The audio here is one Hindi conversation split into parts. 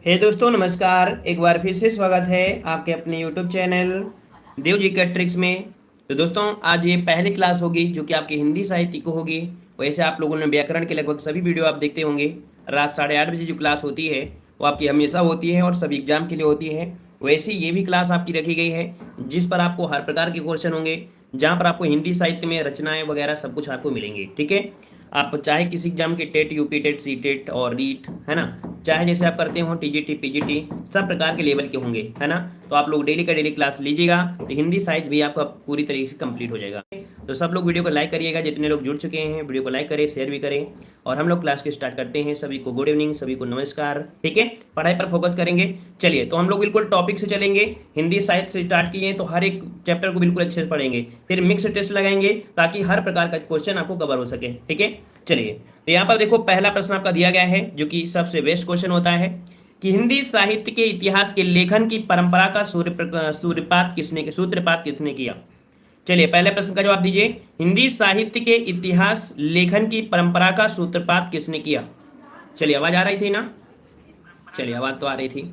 हे दोस्तों नमस्कार। एक बार फिर से स्वागत है आपके अपने यूट्यूब चैनल देव जी का ट्रिक्स में। तो दोस्तों आज ये पहली क्लास होगी जो कि आपकी हिंदी साहित्य को होगी। वैसे आप लोगों ने व्याकरण के लगभग सभी वीडियो आप देखते होंगे। रात 8:30 बजे जो क्लास होती है वो आपकी हमेशा होती है और सभी एग्जाम के लिए होती है। वैसे ये भी क्लास आपकी रखी गई है जिस पर आपको हर प्रकार के क्वेश्चन होंगे, जहाँ पर आपको हिंदी साहित्य में रचनाएं वगैरह सब कुछ आपको मिलेंगे। ठीक है, आप चाहे किसी एग्जाम के TET, UP TET, C TET और रीट, है ना, चाहे जैसे आप करते हो टीजीटी, पीजीटी, सब प्रकार के लेवल के होंगे, है ना। तो आप लोग डेली का डेली क्लास लीजिएगा तो हिंदी साहित्य भी आपका पूरी तरीके से कंप्लीट हो जाएगा। तो सब लोग वीडियो को लाइक करिएगा, जितने लोग जुड़ चुके हैं वीडियो को लाइक करें, शेयर भी करें। और हम लोग क्लास के स्टार्ट करते हैं। सभी को गुड इवनिंग, सभी को नमस्कार। ठीक है, पढ़ाई पर फोकस करेंगे। चलिए तो हम लोग बिल्कुल टॉपिक से चलेंगे। हिंदी साहित्य से स्टार्ट किए तो हर एक चैप्टर को बिल्कुल अच्छे से पढ़ेंगे, फिर मिक्स टेस्ट लगाएंगे ताकि हर प्रकार का क्वेश्चन आपको कवर हो सके। ठीक है, चलिए तो यहाँ पर देखो पहला प्रश्न आपका दिया गया है जो कि सबसे बेस्ट क्वेश्चन होता है कि हिंदी साहित्य के इतिहास के लेखन की परंपरा का सूत्रपात किसने किया। चलिए पहले प्रश्न का जवाब दीजिए। हिंदी साहित्य के इतिहास लेखन की परंपरा का सूत्रपात किसने किया। चलिए आवाज आ रही थी ना, चलिए आवाज तो आ रही थी।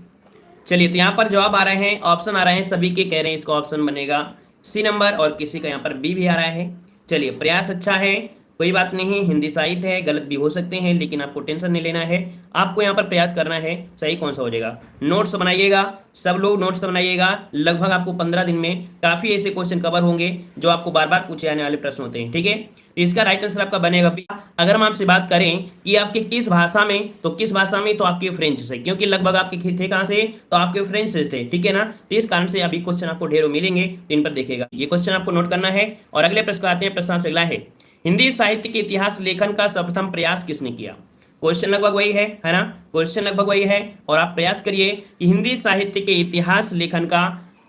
चलिए तो यहाँ पर जवाब आ रहे हैं, ऑप्शन आ रहे हैं, सभी के कह रहे हैं इसका ऑप्शन बनेगा सी नंबर और किसी का यहाँ पर बी भी आ रहा है। चलिए प्रयास अच्छा है, कोई बात नहीं, हिंदी साहित्य है, गलत भी हो सकते हैं लेकिन आपको टेंशन नहीं लेना है। आपको यहाँ पर प्रयास करना है सही कौन सा हो जाएगा। नोट्स बनाइएगा, सब लोग नोट्स बनाइएगा। लगभग आपको 15 दिन में काफी ऐसे क्वेश्चन कवर होंगे जो आपको बार बार पूछे जाने वाले प्रश्न होते हैं। ठीक है, तो इसका राइट आंसर आपका बनेगा बी। अगर हम आपसे बात करें कि आपके किस भाषा में, तो किस भाषा में, तो आपके फ्रेंच से, क्योंकि लगभग आपके थे कहां से, तो आपके फ्रेंच से थे। ठीक है ना, तो इस कारण से अभी क्वेश्चन आपको ढेरों मिलेंगे, तो इन पर देखेगा। ये क्वेश्चन आपको नोट करना है। और अगले प्रश्न आते हैं। प्रश्न आपसे अगला है, हिंदी साहित्य के इतिहास लेखन का सर्वप्रथम प्रयास किसने किया। क्वेश्चन लगभग वही है ना, क्वेश्चन लगभग वही है। और आप प्रयास करिए कि हिंदी साहित्य के इतिहास लेखन का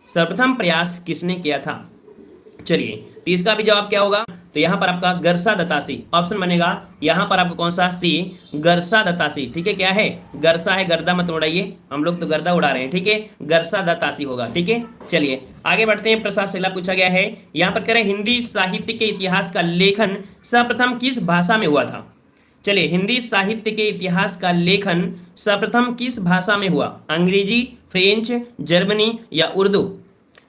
सर्वप्रथम प्रयास किसने किया था। चलिए तो इसका भी जवाब क्या होगा, तो यहां पर आपका गरसा दत्तासी ऑप्शन बनेगा। यहां पर आपका कौन सा, सी, गरसा दत्तासी। ठीक है, क्या है, गरसा है, गर्दा मत उड़ाइए, हम लोग तो गर्दा उड़ा रहे हैं। ठीक है, गरसा दत्तासी होगा। ठीक है, चलिए आगे बढ़ते हैं। प्रसाद से पूछा गया है, यहां पर कह रहे हैं हिंदी साहित्य के इतिहास का लेखन सर्वप्रथम किस भाषा में हुआ था। चलिए हिंदी साहित्य के इतिहास का लेखन सर्वप्रथम किस भाषा में हुआ, अंग्रेजी, फ्रेंच, जर्मनी या उर्दू।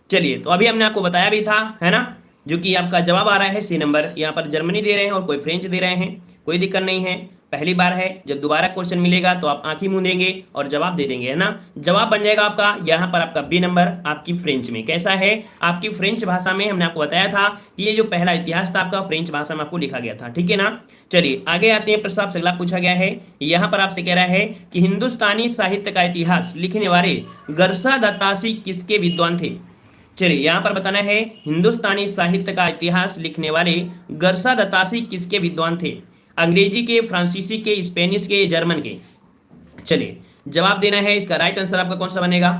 चलिए तो अभी हमने आपको बताया भी था, है ना, जो कि आपका जवाब आ रहा है सी नंबर। यहाँ पर जर्मनी दे रहे हैं और कोई फ्रेंच दे रहे हैं, कोई दिक्कत नहीं है, पहली बार है। जब दोबारा क्वेश्चन मिलेगा तो आप आंखें मूंद देंगे और जवाब दे देंगे, है ना। जवाब बन जाएगा आपका यहाँ पर आपका बी नंबर, आपकी फ्रेंच में। कैसा है, आपकी फ्रेंच भाषा में। हमने आपको बताया था कि ये जो पहला इतिहास था आपका फ्रेंच भाषा में आपको लिखा गया था। ठीक है ना, चलिए आगे आते हैं। प्रश्न आपसे अगला पूछा गया है, यहाँ पर आपसे कह रहा है कि हिंदुस्तानी साहित्य का इतिहास लिखने वाले गरसा दत्तासी किसके विद्वान थे। चलिए यहाँ पर बताना है हिंदुस्तानी साहित्य का इतिहास लिखने वाले गरसा दत्तासी किसके विद्वान थे, अंग्रेजी के, फ्रांसीसी के, स्पेनिश के, जर्मन के। चलिए जवाब देना है। इसका राइट आंसर आपका कौन सा बनेगा।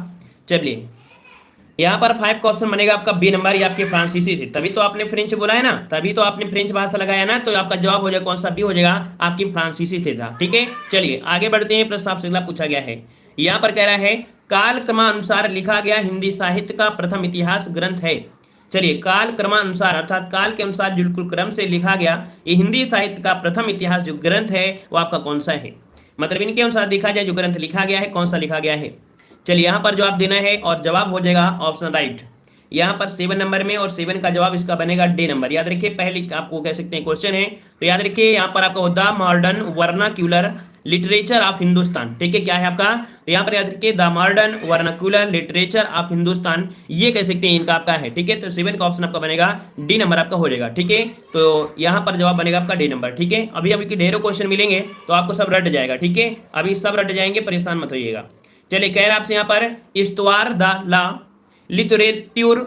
चलिए यहाँ पर 5 का ऑप्शन बनेगा आपका बी नंबर, या आपके फ्रांसीसी से। तभी तो आपने फ्रेंच बोला है ना, तभी तो आपने फ्रेंच भाषा लगाया ना, तो आपका जवाब हो जाएगा कौन सा, बी हो जाएगा, आपकी फ्रांसीसी से था। ठीक है, चलिए आगे बढ़ते हैं। प्रश्न आपसे अगला पूछा गया है, यहाँ पर कह रहा है काल क्रमानुसार लिखा गया हिंदी साहित्य का प्रथम इतिहास ग्रंथ है। चलिए काल क्रमानुसार अर्थात काल के अनुसार बिल्कुल क्रम से लिखा गया ये हिंदी साहित्य का प्रथम इतिहास जो ग्रंथ है वो आपका कौन सा है। मतलब इनके अनुसार देखा जाए जो ग्रंथ लिखा गया है कौन सा लिखा गया है। चलिए यहाँ पर जवाब देना है और जवाब हो जाएगा ऑप्शन राइट, यहाँ पर 7 नंबर में। और 7 का जवाब इसका बनेगा डी नंबर। याद रखिए पहले आपको कह सकते हैं क्वेश्चन है, तो याद रखिए यहाँ पर आपका the modern vernacular literature of Hindustan. ठीक है, क्या है आपका, तो यहाँ पर याद रखिए the modern vernacular literature of Hindustan, ये कह सकते हैं इनका आपका है। ठीक है, तो 7 का ऑप्शन आपका बनेगा डी नंबर आपका हो जाएगा। ठीक है, तो यहाँ पर जवाब बनेगा आपका डी नंबर। ठीक है, अभी अभी ढेरों क्वेश्चन मिलेंगे तो आपको सब रट जाएगा। ठीक है, अभी सब रट जाएंगे, परेशान मत होइएगा। चलिए कह रहे आपसे यहाँ पर इस्तवार द ला लिटरेट्यूर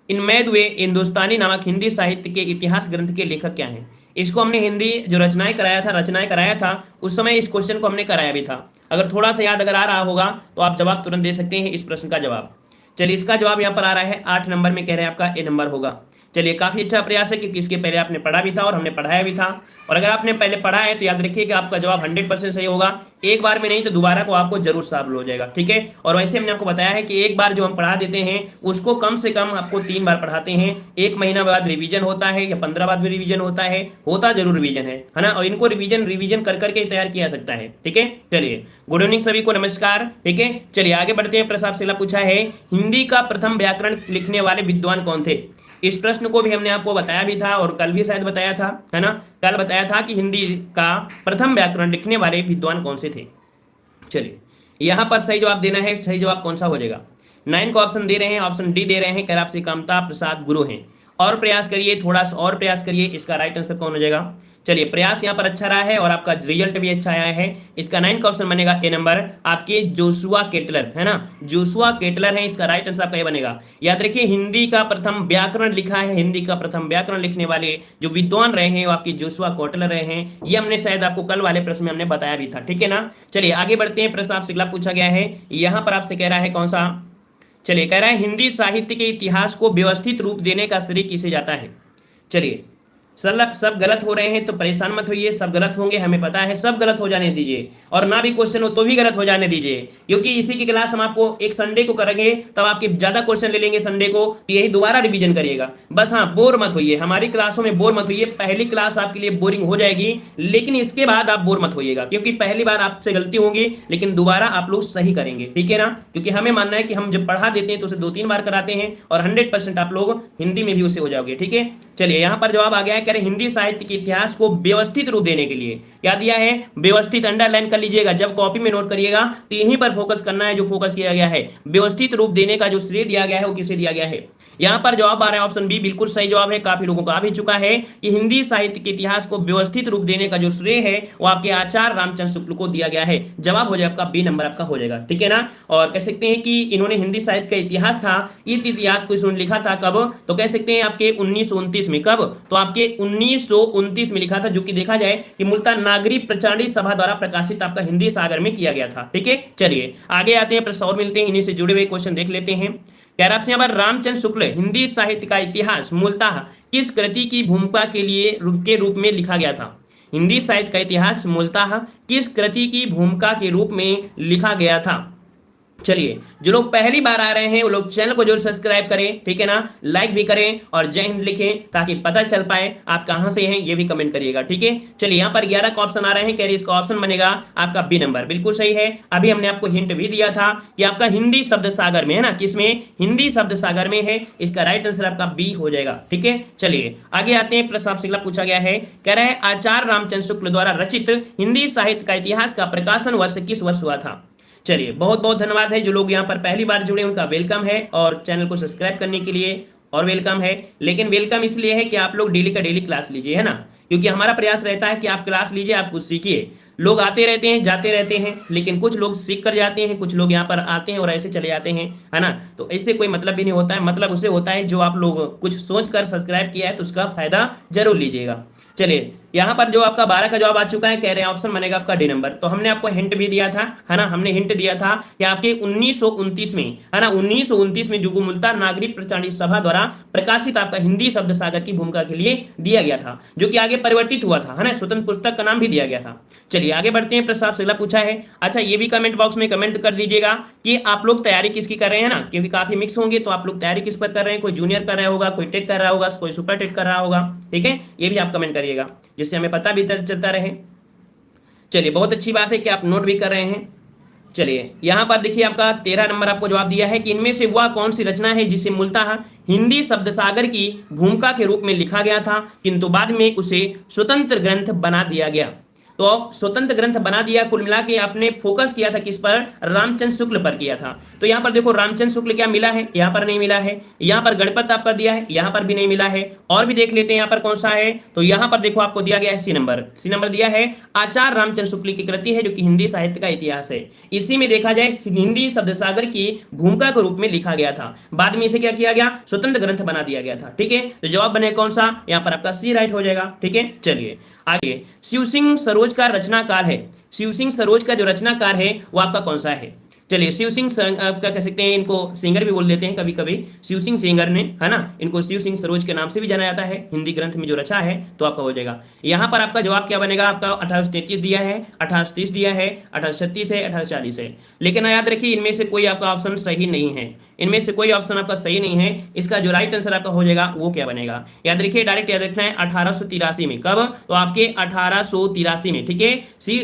इन मैदवे हिंदुस्तानी नामक हिंदी साहित्य के इतिहास ग्रंथ के लेखक क्या हैं। इसको हमने हिंदी जो रचनाएं कराया था उस समय इस क्वेश्चन को हमने कराया भी था। अगर थोड़ा सा याद अगर आ रहा होगा तो आप जवाब तुरंत दे सकते हैं इस प्रश्न का जवाब। चलिए इसका जवाब यहाँ पर आ रहा है 8 नंबर में, कह रहे हैं आपका ए नंबर होगा। चलिए काफी अच्छा प्रयास है क्योंकि इसके पहले आपने पढ़ा भी था और हमने पढ़ाया भी था। और अगर आपने पहले पढ़ा है तो याद रखिए कि आपका जवाब 100% सही होगा। एक बार में नहीं तो दोबारा को आपको जरूर शामिल हो जाएगा, ठीक है। और वैसे हमने आपको बताया है कि एक बार जो हम पढ़ा देते हैं उसको कम से कम आपको 3 बार पढ़ाते हैं। 1 महीना बाद रिवीजन होता है या 15 बाद भी रिवीजन होता है, होता जरूर रिवीजन है ना। और इनको रिवीजन कर करके तैयार किया जा सकता है, ठीक है। चलिए गुड इवनिंग सभी को, नमस्कार, ठीक है। चलिए आगे बढ़ते हैं। प्रश्न आपसे पूछा है हिंदी का प्रथम व्याकरण लिखने वाले विद्वान कौन थे। इस प्रश्न को भी हमने आपको बताया भी था और कल भी शायद बताया था, है ना। कल बताया था कि हिंदी का प्रथम व्याकरण लिखने वाले विद्वान कौन से थे। चलिए यहां पर सही जवाब देना है। सही जवाब कौन सा हो जाएगा। 9 को ऑप्शन दे रहे हैं, ऑप्शन डी दे रहे हैं, कह आपसे कामता प्रसाद गुरु हैं। और प्रयास करिए, थोड़ा सा और प्रयास करिए। इसका राइट आंसर कौन हो जाएगा। चलिए प्रयास यहाँ पर अच्छा रहा है और आपका रिजल्ट भी अच्छा आया है। इसका 9 का ऑप्शन बनेगा ए नंबर, आपके जोशुआ केटलर, है ना। जोशुआ केटलर है, इसका राइट आंसर आपका ये बनेगा। याद रखिए हिंदी का प्रथम व्याकरण लिखा है, हिंदी का प्रथम व्याकरण लिखने वाले जो विद्वान रहे हैं वो आपके जोशुआ केटलर रहे हैं। ये हमने शायद आपको कल वाले प्रश्न में हमने बताया भी था, ठीक है ना। चलिए आगे बढ़ते हैं। प्रश्न आपसे अगला पूछा गया है, यहाँ पर आपसे कह रहा है कौन सा। चलिए कह रहा है हिंदी साहित्य के इतिहास को व्यवस्थित रूप देने का श्रेय किसे जाता है। चलिए सब गलत हो रहे हैं तो परेशान मत होइए, सब गलत होंगे हमें पता है, सब गलत हो जाने दीजिए। और ना भी क्वेश्चन हो तो भी गलत हो जाने दीजिए, क्योंकि इसी की क्लास हम आपको एक संडे को करेंगे, तब आपके ज्यादा क्वेश्चन ले लेंगे संडे को, तो यही दोबारा रिवीजन करिएगा। बस हाँ बोर मत होइए, हमारी क्लासों में बोर मत होइए। पहली क्लास आपके लिए बोरिंग हो जाएगी, लेकिन इसके बाद आप बोर मत होइएगा, क्योंकि पहली बार आपसे गलती होगी लेकिन दोबारा आप लोग सही करेंगे, ठीक है ना। क्योंकि हमें मानना है कि हम जब पढ़ा देते हैं तो उसे 2-3 बार कराते हैं और 100% आप लोग हिंदी में भी उसे हो जाओगे, ठीक है। चलिए यहाँ पर जवाब आ गया है, कह रहे हिंदी साहित्य के इतिहास को व्यवस्थित रूप देने के लिए क्या दिया है, व्यवस्थित। अंडरलाइन कर लीजिएगा, जब कॉपी में नोट करिएगा तो इन्हीं पर फोकस करना है जो फोकस किया गया है। व्यवस्थित रूप देने का जो श्रेय दिया गया है वो किसे दिया गया है। यहां पर जवाब आ रहा है ऑप्शन बी, बिल्कुल सही जवाब है। काफी लोगों को आ भी चुका है कि हिंदी साहित्य के इतिहास को व्यवस्थित रूप देने का जो श्रेय है वो आपके आचार्य रामचंद्र शुक्ल को दिया गया है। जवाब हो जाएगा आपका बी नंबर आपका हो जाएगा, ठीक है ना। और कह सकते हैं कि इन्होंने हिंदी साहित्य का इतिहास था, इस इतिहास को इन्होंने लिखा था कब, तो कह सकते हैं आपके 1929 में। कब, तो आपके 1929 में लिखा था, जो कि देखा जाए कि मूलतः नागरिक प्रचारणी सभा द्वारा प्रकाशित आपका हिंदी सागर में किया गया था, ठीक है। चलिए आगे आते हैं, प्रश्न और मिलते हैं, इन्हीं से जुड़े हुए क्वेश्चन देख लेते हैं। कह रहा है यहाँ पर रामचंद्र शुक्ल हिंदी साहित्य का इतिहास मूलतः किस कृति की भूमिका के रूप में लिखा गया था। हिंदी साहित्य का इतिहास मूलतः किस कृति की भूमिका के रूप में लिखा गया था। चलिए जो लोग पहली बार आ रहे हैं वो लोग चैनल को जरूर सब्सक्राइब करें, ठीक है ना। लाइक भी करें और जय हिंद लिखें ताकि पता चल पाए आप कहां से हैं, ये भी कमेंट करिएगा, ठीक है। चलिए यहाँ पर 11 का ऑप्शन आ रहे हैं, कह रही इसका ऑप्शन बनेगा आपका बी नंबर, बिल्कुल सही है। अभी हमने आपको हिंट भी दिया था कि आपका हिंदी शब्द सागर में है ना, किसमें, हिंदी शब्द सागर में है। इसका राइट आंसर आपका बी हो जाएगा, ठीक है। चलिए आगे आते हैं। प्रश्न आपसे अगला पूछा गया है, कह रहा है आचार्य रामचंद्र शुक्ल द्वारा रचित हिंदी साहित्य का इतिहास का प्रकाशन वर्ष किस वर्ष हुआ था। चलिए बहुत बहुत धन्यवाद है जो लोग यहाँ पर पहली बार जुड़े उनका वेलकम है, और चैनल को सब्सक्राइब करने के लिए और वेलकम है। लेकिन वेलकम इसलिए है कि आप लोग डेली का डेली क्लास लीजिए, है ना, क्योंकि हमारा प्रयास रहता है कि आप क्लास लीजिए, आप कुछ सीखिए। लोग आते रहते हैं जाते रहते हैं, लेकिन कुछ लोग सीख कर जाते हैं, कुछ लोग यहाँ पर आते हैं और ऐसे चले जाते हैं, है ना। तो ऐसे कोई मतलब भी नहीं होता है, मतलब उसे होता है जो आप लोग कुछ सोच कर सब्सक्राइब किया है तो उसका फायदा जरूर लीजिएगा। चलिए यहाँ पर जो आपका 12 का जवाब आ चुका है, कह रहे हैं ऑप्शन बनेगा आपका डी नंबर। तो हमने आपको हिंट भी दिया था, है ना, हमने हिंट दिया था कि आपके 1929 में, है ना, 1929 में जो मूलतः नागरिक प्रचारणी सभा द्वारा प्रकाशित आपका हिंदी शब्द सागर की भूमिका के लिए दिया गया था, जो कि आगे परिवर्तित हुआ था, है ना, स्वतंत्र पुस्तक का नाम भी दिया गया था। चलिए आगे बढ़ते हैं। प्रश्न आपसे अगला पूछा है, अच्छा ये भी कमेंट बॉक्स में कमेंट कर दीजिएगा कि आप लोग तैयारी किसकी कर रहे हैं ना, क्योंकि काफी मिक्स होंगे, तो आप लोग तैयारी किस पर कर रहे हैं। कोई जूनियर कर रहा होगा, कोई टेट कर रहा होगा, कोई सुपर टेट कर रहा होगा, ठीक है, ये भी आप कमेंट करिएगा जिससे हमें पता भी चलता रहे। चलिए बहुत अच्छी बात है कि आप नोट भी कर रहे हैं। चलिए यहां पर देखिए आपका 13 नंबर आपको जवाब दिया है कि इनमें से वह कौन सी रचना है जिसे मूलतः हिंदी शब्द सागर की भूमिका के रूप में लिखा गया था, किंतु बाद में उसे स्वतंत्र ग्रंथ बना दिया गया। तो स्वतंत्र ग्रंथ बना दिया, कुल मिला के आपने फोकस किया था किस पर, रामचंद्र शुक्ल पर किया था। तो यहाँ पर देखो रामचंद्र शुक्ल क्या मिला है, यहाँ पर नहीं मिला है। यहाँ पर गणपत आपका दिया है, यहाँ पर भी नहीं मिला है। और भी देख लेते हैं यहाँ पर कौन सा है, तो यहाँ पर देखो आपको दिया गया है सी नंबर। सी नंबर दिया है आचार्य रामचंद्र शुक्ल की कृति है, जो कि हिंदी साहित्य का इतिहास है। इसी में देखा जाए हिंदी शब्द सागर की भूमिका के रूप में लिखा गया था, बाद में इसे क्या किया गया, स्वतंत्र ग्रंथ बना दिया गया था, ठीक है। तो जवाब बने कौन सा, यहाँ पर आपका सी राइट हो जाएगा, ठीक है। चलिए आगे, शिव सिंह सरोज का रचनाकार है, शिव सिंह सरोज का जो रचनाकार है वो आपका कौन सा है। चलिए शिव सिंह आपका कह सकते हैं, इनको सिंगर भी बोल देते हैं कभी कभी, शिव सिंह सिंगर ने, है ना, इनको शिव सिंह सरोज के नाम से भी जाना जाता है, हिंदी ग्रंथ में जो रचा है, तो आपका हो जाएगा। यहाँ पर आपका जवाब क्या बनेगा, आपका 1833 दिया है, 1830 दिया है, 1836 है, 1840 है। लेकिन याद रखिए इनमें से कोई आपका ऑप्शन सही नहीं है, इनमें से कोई ऑप्शन आपका सही नहीं है। इसका जो राइट आंसर आपका हो जाएगा वो क्या बनेगा, याद रखिए, डायरेक्ट याद रखना है 1883 में। कब, तो आपके 1883 में, ठीक है।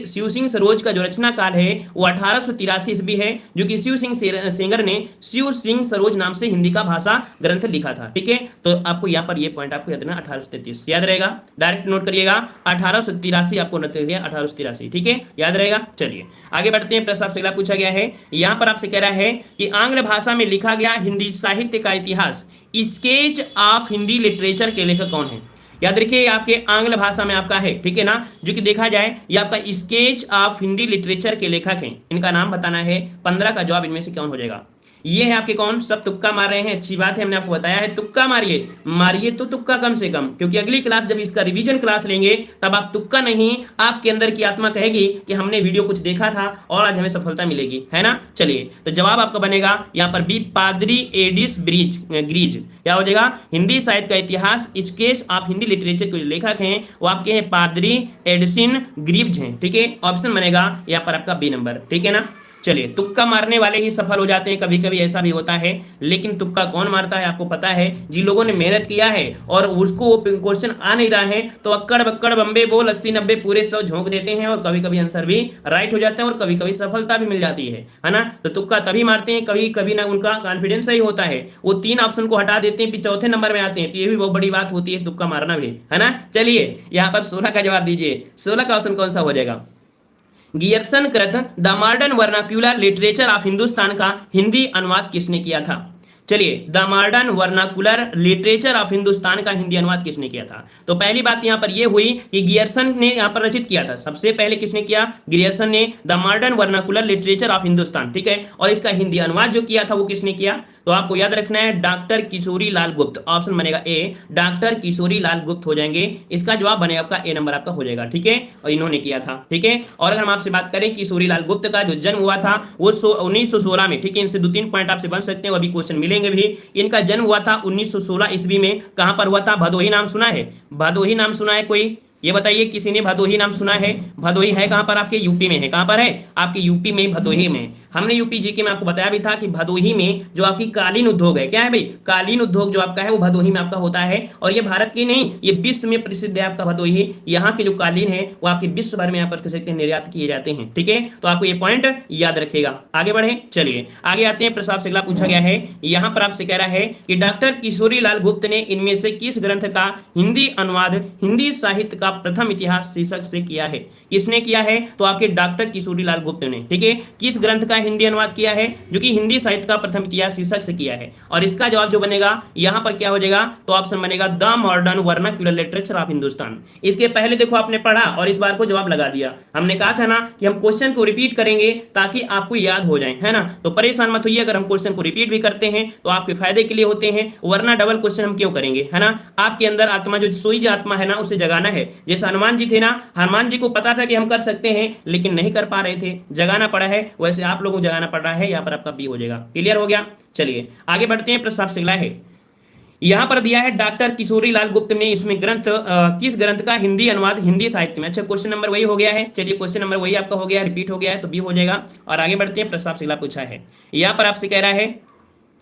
शिव सिंह सरोज का जो रचना काल है वो 1883 ईस्वी है, जो कि शिव सिंह सेंगर ने शिव सिंह सरोज नाम से हिंदी का भाषा ग्रंथ लिखा था, ठीक है। तो आपको यहाँ पर ये पॉइंट आपको याद रखना, 1833 याद रहेगा, डायरेक्ट नोट करिएगा, 1883 आपको नोट करिएगा, 1883, ठीक है, याद रहेगा। चलिए आगे बढ़ते हैं, प्रश्न आपसे अगला पूछा गया है, यहाँ पर आपसे कह रहा है कि आंग्ल भाषा में लिखा गया हिंदी साहित्य का इतिहास, स्केच ऑफ हिंदी लिटरेचर के लेखक कौन है। याद रखिए आपके आंग्ल भाषा में आपका है, ठीक है ना, जो कि देखा जाए ये आपका स्केच ऑफ हिंदी लिटरेचर के लेखक हैं, इनका नाम बताना है। 15 का जवाब इनमें से कौन हो जाएगा। ये है आपके कौन, सब तुक्का मार रहे हैं, अच्छी बात है, हमने आपको बताया है तुक्का मारिए, मारिए तो तुक्का कम से कम, क्योंकि अगली क्लास जब इसका रिवीजन क्लास लेंगे तब आप तुक्का नहीं, आपके अंदर की आत्मा कहेगी कि हमने वीडियो कुछ देखा था और आज हमें सफलता मिलेगी, है ना। चलिए तो जवाब आपका बनेगा यहाँ पर बी, पादरी एडिस ग्रीज। क्या हो जाएगा, हिंदी साहित्य का इतिहास, स्केच आप हिंदी लिटरेचर के लेखक हैं वो आपके हैं पादरी एडिसन ग्रीव्ज हैं, ठीक है। ऑप्शन बनेगा यहाँ पर आपका बी नंबर, ठीक है ना। चलिए तुक्का मारने वाले ही सफल हो जाते हैं, कभी कभी ऐसा भी होता है, लेकिन तुक्का कौन मारता है आपको पता है, जिन लोगों ने मेहनत किया है और उसको क्वेश्चन आ नहीं रहा है तो अक्कड़ बक्कड़ बम्बे बोल 80-90 पूरे 100 झोंक देते हैं और कभी कभी आंसर भी राइट हो जाता है और कभी कभी सफलता भी मिल जाती है ना। तो तुक्का तभी मारते हैं कभी कभी ना, उनका कॉन्फिडेंस सही होता है, वो 3 ऑप्शन को हटा देते हैं फिर चौथे नंबर में आते हैं, तो ये भी बहुत बड़ी बात होती है तुक्का मारना भी, है ना। चलिए यहाँ पर 16 का जवाब दीजिए, 16 का ऑप्शन कौन सा हो जाएगा। गियर्सन कृत the modern vernacular literature of Hindustan का हिंदी अनुवाद किसने किया था। चलिए the modern vernacular literature of Hindustan का हिंदी अनुवाद किसने किया था। तो पहली बात यहां पर यह हुई कि गियर्सन ने यहां पर रचित किया था, सबसे पहले किसने किया, गियर्सन ने the modern vernacular literature of Hindustan, ठीक है। और इसका हिंदी अनुवाद जो किया था वो किसने किया, तो आपको याद रखना है डॉक्टर किशोरी लाल गुप्त। ऑप्शन बनेगा ए, डॉक्टर किशोरी लाल गुप्त हो जाएंगे, इसका जवाब बनेगा आपका ए नंबर आपका हो जाएगा, ठीक है। और इन्होंने किया था, ठीक है। और अगर हम आपसे बात करें किशोरी लाल गुप्त का जो जन्म हुआ था वो 1916 में, ठीक है। इनसे 2-3 पॉइंट आपसे बन सकते हैं, अभी क्वेश्चन मिलेंगे भी। इनका जन्म हुआ था 1916 ईस्वी में, कहां पर हुआ था, भदोही नाम सुना है, भदोही नाम सुना है कोई, ये बताइए किसी ने भदोही नाम सुना है। भदोही है कहां पर, आपके यूपी में है, कहां पर है आपके यूपी में, भदोही में। हमने यूपी जीके में आपको बताया भी था कि भदोही में जो आपकी कालीन उद्योग है, क्या है भाई, कालीन उद्योग जो आपका है वो भदोही में आपका होता है। और ये भारत की नहीं, ये विश्व में प्रसिद्ध है आपका भदोही। यहाँ के जो कालीन है वो आपके विश्व भर में यहाँ पर कह सकते हैं निर्यात किए जाते हैं, ठीक है। तो आपको ये पॉइंट याद रखेगा। आगे बढ़े, चलिए आगे आते हैं। प्रश्न आपसे अगला पूछा गया है, यहाँ पर आपसे कह रहा है कि डॉक्टर किशोरी लाल गुप्त ने इनमें से किस ग्रंथ का हिंदी अनुवाद हिंदी साहित्य का प्रथम इतिहास शीर्षक से किया है। किसने किया है, तो आपके डॉक्टर किशोरी लाल गुप्त ने, ठीक है। किस ग्रंथ का हिंदी अनुवाद किया है, जो कि हिंदी साहित्य का प्रथम इतिहास शीर्षक से किया है। और इसका जवाब जो बनेगा यहां पर क्या हो जाएगा, तो ऑप्शन बनेगा the modern vernacular literature of Hindustan. इसके पहले देखो आपने पढ़ा और इस बार को जवाब लगा दिया। हमने कहा था ना कि हम क्वेश्चन को रिपीट करेंगे ताकि आपको याद हो जाए, है ना। तो परेशान मत होइए, अगर हम क्वेश्चन को रिपीट भी करते हैं तो आपके फायदे के लिए होते हैं, वरना डबल क्वेश्चन हम क्यों करेंगे, है ना। आपके अंदर आत्मा जो सोई आत्मा है ना उसे जगाना है। जैसे हनुमान जी थे ना, हनुमान जी को पता था कि हम कर सकते हैं लेकिन नहीं कर पा रहे थे, जगाना पड़ा है, वैसे आप लोगों को जगाना पड़ रहा है। यहाँ पर आपका बी हो जाएगा, क्लियर हो गया। चलिए आगे बढ़ते हैं। प्रश्न आपसे अगला है, यहां पर दिया है डॉक्टर किशोरी लाल गुप्त ने इसमें ग्रंथ किस ग्रंथ का हिंदी अनुवाद हिंदी साहित्य में। अच्छा क्वेश्चन नंबर वही हो गया है, चलिए क्वेश्चन नंबर वही आपका हो गया, रिपीट हो गया है तो बी हो जाएगा। और आगे बढ़ते हैं। प्रश्न आपसे अगला पूछा है, यहां पर आपसे कह रहा है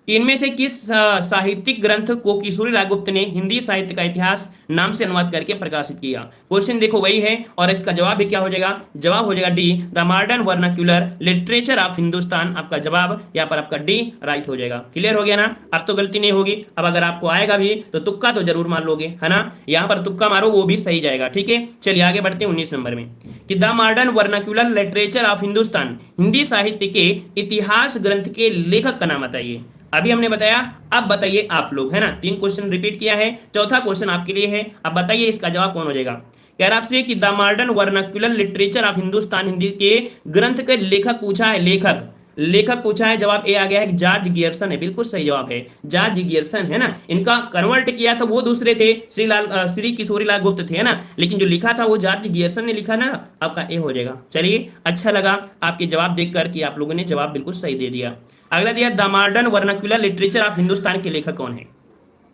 इनमें से किस साहित्यिक ग्रंथ को किशोरी लाल गुप्त ने हिंदी साहित्य का इतिहास नाम से अनुवाद करके प्रकाशित किया। क्वेश्चन देखो वही है और इसका जवाब भी क्या हो जाएगा, जवाब हो जाएगा D, the modern vernacular literature of Hindustan. आपका जवाब यहाँ पर आपका डी राइट हो जाएगा। क्लियर हो गया ना, अब तो गलती नहीं होगी। अब अगर आपको आएगा भी तो तुक्का तो जरूर मार लोगे, है ना। यहाँ पर तुक्का मारो वो भी सही जाएगा, ठीक है। चलिए आगे बढ़ते हैं 19 नंबर में कि the modern vernacular literature of Hindustan Hindi साहित्य के इतिहास ग्रंथ के लेखक का नाम बताइए। अभी हमने बताया, अब बताइए आप लोग, है ना। 3 क्वेश्चन रिपीट किया है, चौथा क्वेश्चन आपके लिए है। अब बताइए इसका जवाब कौन हो जाएगा। कह रहा आपसे कि the modern vernacular literature of Hindustan Hindi के ग्रंथ के लेखक पूछा है, लेखक। लेखक पूछा है, जवाब ए आ गया है, जॉर्ज गियर्सन है, बिल्कुल सही जवाब है, जॉर्ज गियर्सन है ना। इनका कन्वर्ट किया था वो दूसरे थे, श्री किशोरीलाल गुप्त थे, है ना, लेकिन जो लिखा था वो जॉर्ज गियर्सन ने लिखा ना। आपका ए हो जाएगा। चलिए, अच्छा लगा आपके जवाब देखकर कि आप लोगों ने जवाब बिल्कुल सही दे दिया। अगला दिया, the modern vernacular literature of Hindustan के लेखक कौन है?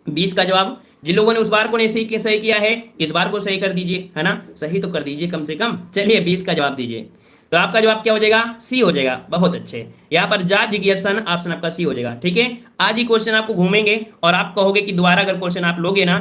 20 का जवाब। जिन लोगों ने उस बार को नहीं सही किया है, इस बार को सही कर दीजिए, है ना, सही तो कर दीजिए कम से कम। चलिए 20 का जवाब दीजिए। तो आपका जवाब क्या हो जाएगा? सी हो जाएगा। बहुत अच्छे, यहाँ पर जॉर्ज गियर्सन, ऑप्शन आपका सी हो जाएगा। ठीक है, आज ही क्वेश्चन आपको घूमेंगे और आप कहोगे कि दोबारा अगर क्वेश्चन आप लोगे ना,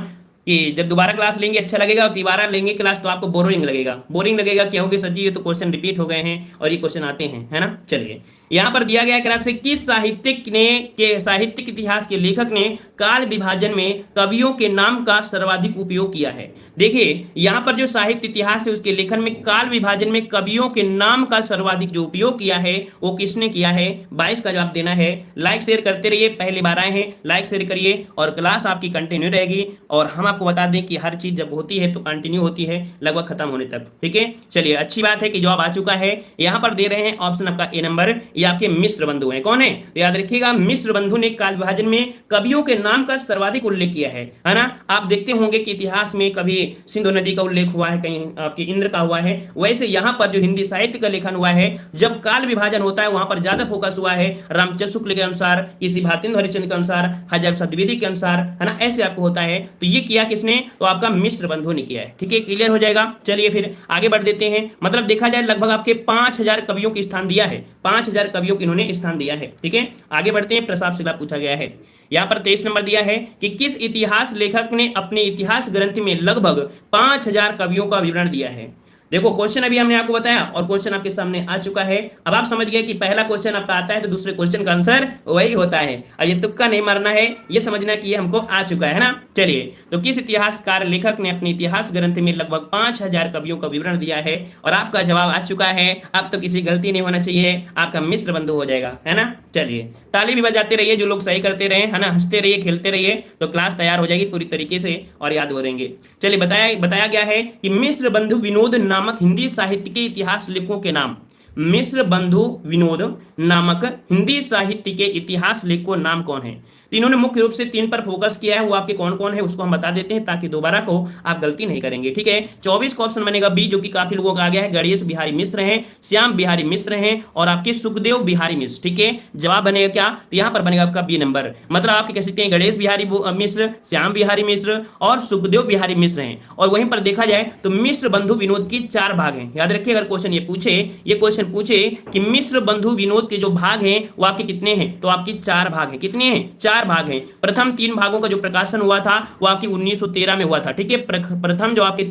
कि जब दोबारा क्लास लेंगे अच्छा लगेगा, और दोबारा लेंगे क्लास तो आपको बोरिंग लगेगा। बोरिंग लगेगा क्या होगी सर जी, ये तो क्वेश्चन रिपीट हो गए हैं और ये क्वेश्चन आते हैं, है ना। चलिए, यहाँ पर दिया गया है से किस साहित्यिक इतिहास के लेखक ने काल विभाजन में कवियों के नाम का सर्वाधिक उपयोग किया है? देखिए, यहाँ पर जो साहित्य इतिहास है उसके लेखन में काल विभाजन में कवियों के नाम का सर्वाधिक जो उपयोग किया है वो किसने किया है? 22 का जवाब देना है। लाइक शेयर करते रहिए, पहली बार आए हैं लाइक शेयर करिए, और क्लास आपकी कंटिन्यू रहेगी। और हम आपको बता दें कि हर चीज जब होती है तो कंटिन्यू होती है लगभग खत्म होने तक। ठीक है, चलिए, अच्छी बात है कि जवाब आ चुका है। यहाँ पर दे रहे हैं ऑप्शन आपका ए नंबर, ये आपके मिश्र बंधु हैं। कौन है? तो याद रखिएगा, मिश्र बंधु ने काल विभाजन में कवियों के नाम का सर्वाधिक उल्लेख किया है ना। आप देखते होंगे कि इतिहास में कभी सिंधु नदी का उल्लेख हुआ है, कहीं आपके इंद्र का हुआ है। वैसे यहाँ पर जो हिंदी साहित्य का लेखन हुआ है, जब काल विभाजन होता है वहां पर ज्यादा फोकस हुआ है रामचंद्र शुक्ल के अनुसार, किसी भारतेंदु हरिश्चंद्र के अनुसार, हजाब द्विवेदी के अनुसार, है ना, ऐसे आपको होता है। तो ये किया किसने? तो आपका मिश्र बंधु ने किया है। ठीक है, क्लियर हो जाएगा। चलिए फिर आगे बढ़ देते हैं। मतलब देखा जाए लगभग आपके 5000 कवियों की स्थान दिया है, 5000 कवियों को इन्होंने स्थान दिया है। ठीक है, आगे बढ़ते हैं। प्रसाद से पूछा गया है, यहाँ पर 23 नंबर दिया है कि किस इतिहास लेखक ने अपने इतिहास ग्रंथ में लगभग 5000 कवियों का विवरण दिया है? देखो, क्वेश्चन अभी हमने आपको बताया और क्वेश्चन आपके सामने आ चुका है। अब आप समझ गए कि पहला क्वेश्चन आपका आता है तो दूसरे क्वेश्चन का आंसर वही होता है। अब ये तुक्का नहीं मारना है, ये समझना कि ये हमको आ चुका है ना। चलिए, तो किस इतिहासकार लेखक ने अपने इतिहास ग्रंथ में लगभग 5000 कवियों का विवरण दिया है? और आपका जवाब आ चुका है। अब तो किसी गलती नहीं होना चाहिए, आपका मिश्र बंधु हो जाएगा, है ना। चलिए, ताली भी बजाते रहिए, जो लोग सही करते रहे, है ना, हंसते रहिए, खेलते रहिए, तो क्लास तैयार हो जाएगी पूरी तरीके से और याद हो रहेंगे। चलिए, बताया गया है कि मिश्र बंधु विनोद नामक हिंदी साहित्य के इतिहास लेखकों के नाम। मिश्र बंधु विनोद नामक हिंदी साहित्य के इतिहास लेखकों नाम कौन है? इन्होंने मुख्य रूप से 3 पर फोकस किया है, वो आपके कौन कौन है उसको हम बता देते हैं ताकि दोबारा को आप गलती नहीं करेंगे। ठीक है, 24 का ऑप्शन बनेगा बी, जो कि काफी लोगों का आ गया है। गणेश बिहारी मिश्र हैं, श्याम बिहारी मिश्र हैं और आपके सुखदेव बिहारी मिश्र। ठीक है, जवाब बनेगा क्या? तो यहाँ पर बनेगा आपका बी नंबर। मतलब आपके कह सकते हैं गणेश बिहारी मिश्र, श्याम बिहारी मिश्र और सुखदेव बिहारी मिश्र हैं। और वहीं पर देखा जाए तो मिश्र बंधु विनोद के 4 भाग हैं। याद रखिए, अगर क्वेश्चन ये क्वेश्चन पूछे कि मिश्र बंधु विनोद के जो भाग हैं वो आपके कितने हैं, तो आपके 4 भाग हैं। कितने हैं? 4 भाग हैं। प्रथम 3 भागों का जो प्रकाशन हुआ था वो आपकी 1913 में हुआ था। ठीक है, प्रथम जो आपके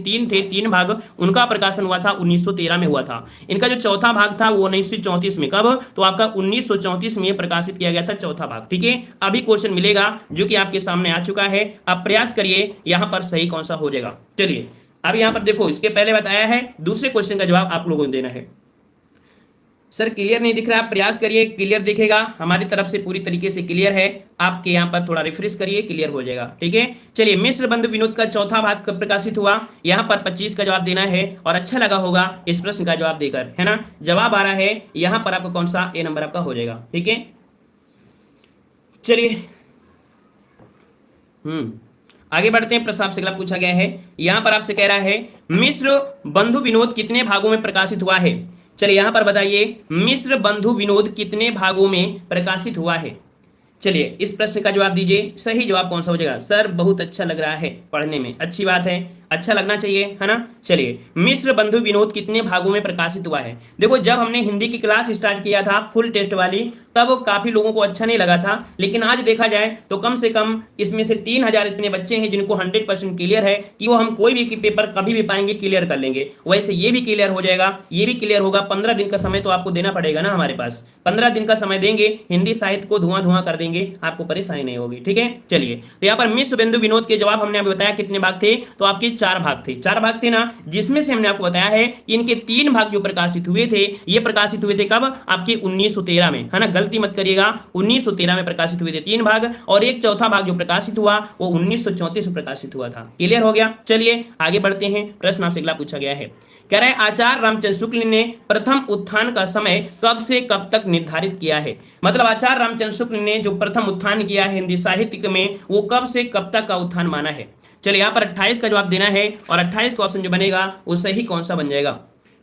3 भाग उनका प्रकाशन हुआ था 1913 में हुआ था। इनका जो चौथा भाग था वो 1934 में। कब? तो आपका 1934 में प्रकाशित किया गया था चौथा भाग। ठीक है, अभी क्वेश्चन मिलेगा जो कि आपके सामने आ चुका है। आप प्रयास करिए यहां पर सही कौन सा हो जाएगा। चलिए, अब यहां पर देखो, इसके पहले बताया है, दूसरे क्वेश्चन का जवाब आप लोगों को देना है। सर क्लियर नहीं दिख रहा, आप प्रयास करिए, क्लियर दिखेगा। हमारी तरफ से पूरी तरीके से क्लियर है, आपके यहाँ पर थोड़ा रिफ्रेश करिए, क्लियर हो जाएगा। ठीक है, चलिए, मिश्र बंधु विनोद का चौथा भाग कब प्रकाशित हुआ? यहाँ पर 25 का जवाब देना है और अच्छा लगा होगा इस प्रश्न का जवाब देकर, है ना। जवाब आ रहा है यहाँ पर आपका कौन सा? ए नंबर आपका हो जाएगा। ठीक है, चलिए आगे बढ़ते हैं। प्रश्न आपसे अगला पूछा गया है, यहाँ पर आपसे कह रहा है मिश्र बंधु विनोद कितने भागों में प्रकाशित हुआ है? चलिए, यहां पर बताइए, मिश्र बंधु विनोद कितने भागों में प्रकाशित हुआ है? चलिए, इस प्रश्न का जवाब दीजिए। सही जवाब कौन सा हो जाएगा? सर बहुत अच्छा लग रहा है पढ़ने में, अच्छी बात है, अच्छा लगना चाहिए, है ना। चलिए, मिश्र बंधु विनोद कितने भागों में प्रकाशित हुआ है? देखो, जब हमने हिंदी की क्लास स्टार्ट किया था फुल टेस्ट वाली, तब काफी लोगों को अच्छा नहीं लगा था, लेकिन आज देखा जाए तो कम से कम इसमें से 3000 इतने बच्चे हैं जिनको 100% क्लियर है कि वो हम कोई भी पेपर कभी भी पाएंगे क्लियर कर लेंगे। वैसे ये भी क्लियर हो जाएगा, ये भी क्लियर होगा। 15 दिन का समय तो आपको देना पड़ेगा ना, हमारे पास 15 दिन का समय देंगे, हिंदी साहित्य को धुआं कर देंगे, आपको परेशानी नहीं होगी। ठीक है, चलिए, तो यहाँ पर मिश्र बंधु विनोद के जवाब हमने आपको बताया कितने भाग थे, तो आपके 4 भाग थे। 4 भाग थे ना, जिसमें से हमने आपको बताया है कि इनके 3 भाग जो प्रकाशित हुए थे, ये प्रकाशित हुए थे कब? आपके 1913 में, है ना, गलती मत करिएगा, 1913 में प्रकाशित हुए थे 3 भाग, और एक चौथा भाग जो प्रकाशित हुआ वो 1934 में प्रकाशित हुआ था। क्लियर हो गया। चलिए आगे बढ़ते हैं। प्रश्न आपसे अगला पूछा गया है, कह रहे हैं आचार्य रामचंद्र शुक्ल ने प्रथम उत्थान का समय कब से कब तक निर्धारित किया है। मतलब आचार्य रामचंद्र शुक्ल ने जो प्रथम उत्थान किया है हिंदी साहित्य में, वो कब से कब तक का उत्थान माना है। चलिए यहाँ पर 28 का जवाब देना है और 28 का ऑप्शन जो बनेगा वो सही कौन सा बन जाएगा।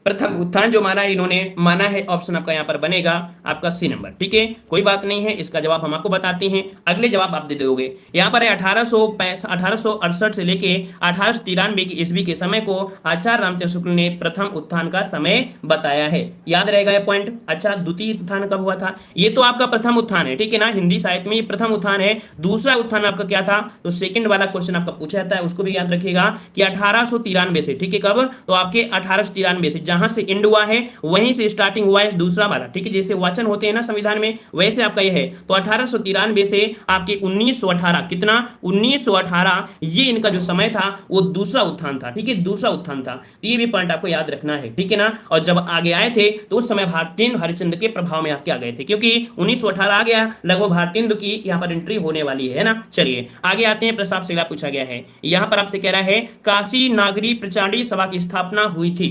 प्रथम उत्थान जो माना है इन्होंने, माना है ऑप्शन आपका यहाँ पर बनेगा आपका सी नंबर। ठीक है, कोई बात नहीं है, इसका जवाब हम आपको बताते हैं, अगले जवाब आप दे दोगे। यहाँ पर है 1868 से लेके 1893 की ईस्वी के समय को आचार्य रामचंद्र शुक्ल ने प्रथम उत्थान का समय बताया है। याद रहेगा ये पॉइंट। अच्छा, द्वितीय उत्थान कब हुआ था? ये तो आपका प्रथम उत्थान है, ठीक है ना, हिंदी साहित्य में ये प्रथम उत्थान है। दूसरा उत्थान आपका क्या था? तो सेकंड वाला क्वेश्चन आपका पूछा जाता है, उसको भी याद रखिएगा कि 1893 से। ठीक है, कब? तो आपके 1893 से, जहां से एंड हुआ है वहीं से स्टार्टिंग हुआ है दूसरा वाला। ठीक है, जैसे वाचन होते हैं ना संविधान में, वैसे आपका ये है। तो 1893 से आपके 1918, कितना? 1918, ये इनका जो समय था वो दूसरा उत्थान था। ठीक है, दूसरा उत्थान था, तो ये भी पॉइंट आपको याद रखना है। ठीक है ना। और जब आगे आए थे तो उस समय भारतेंदु हरिश्चंद्र के प्रभाव में आके आ गए थे, क्योंकि 1918 आ गया, लगभग भारतेंदु की यहाँ पर एंट्री होने वाली है ना। चलिए आगे आते हैं, प्रश्न आपसे पूछा गया है, यहाँ पर आपसे कह रहा है काशी नागरी प्रचांडी सभा की स्थापना हुई थी।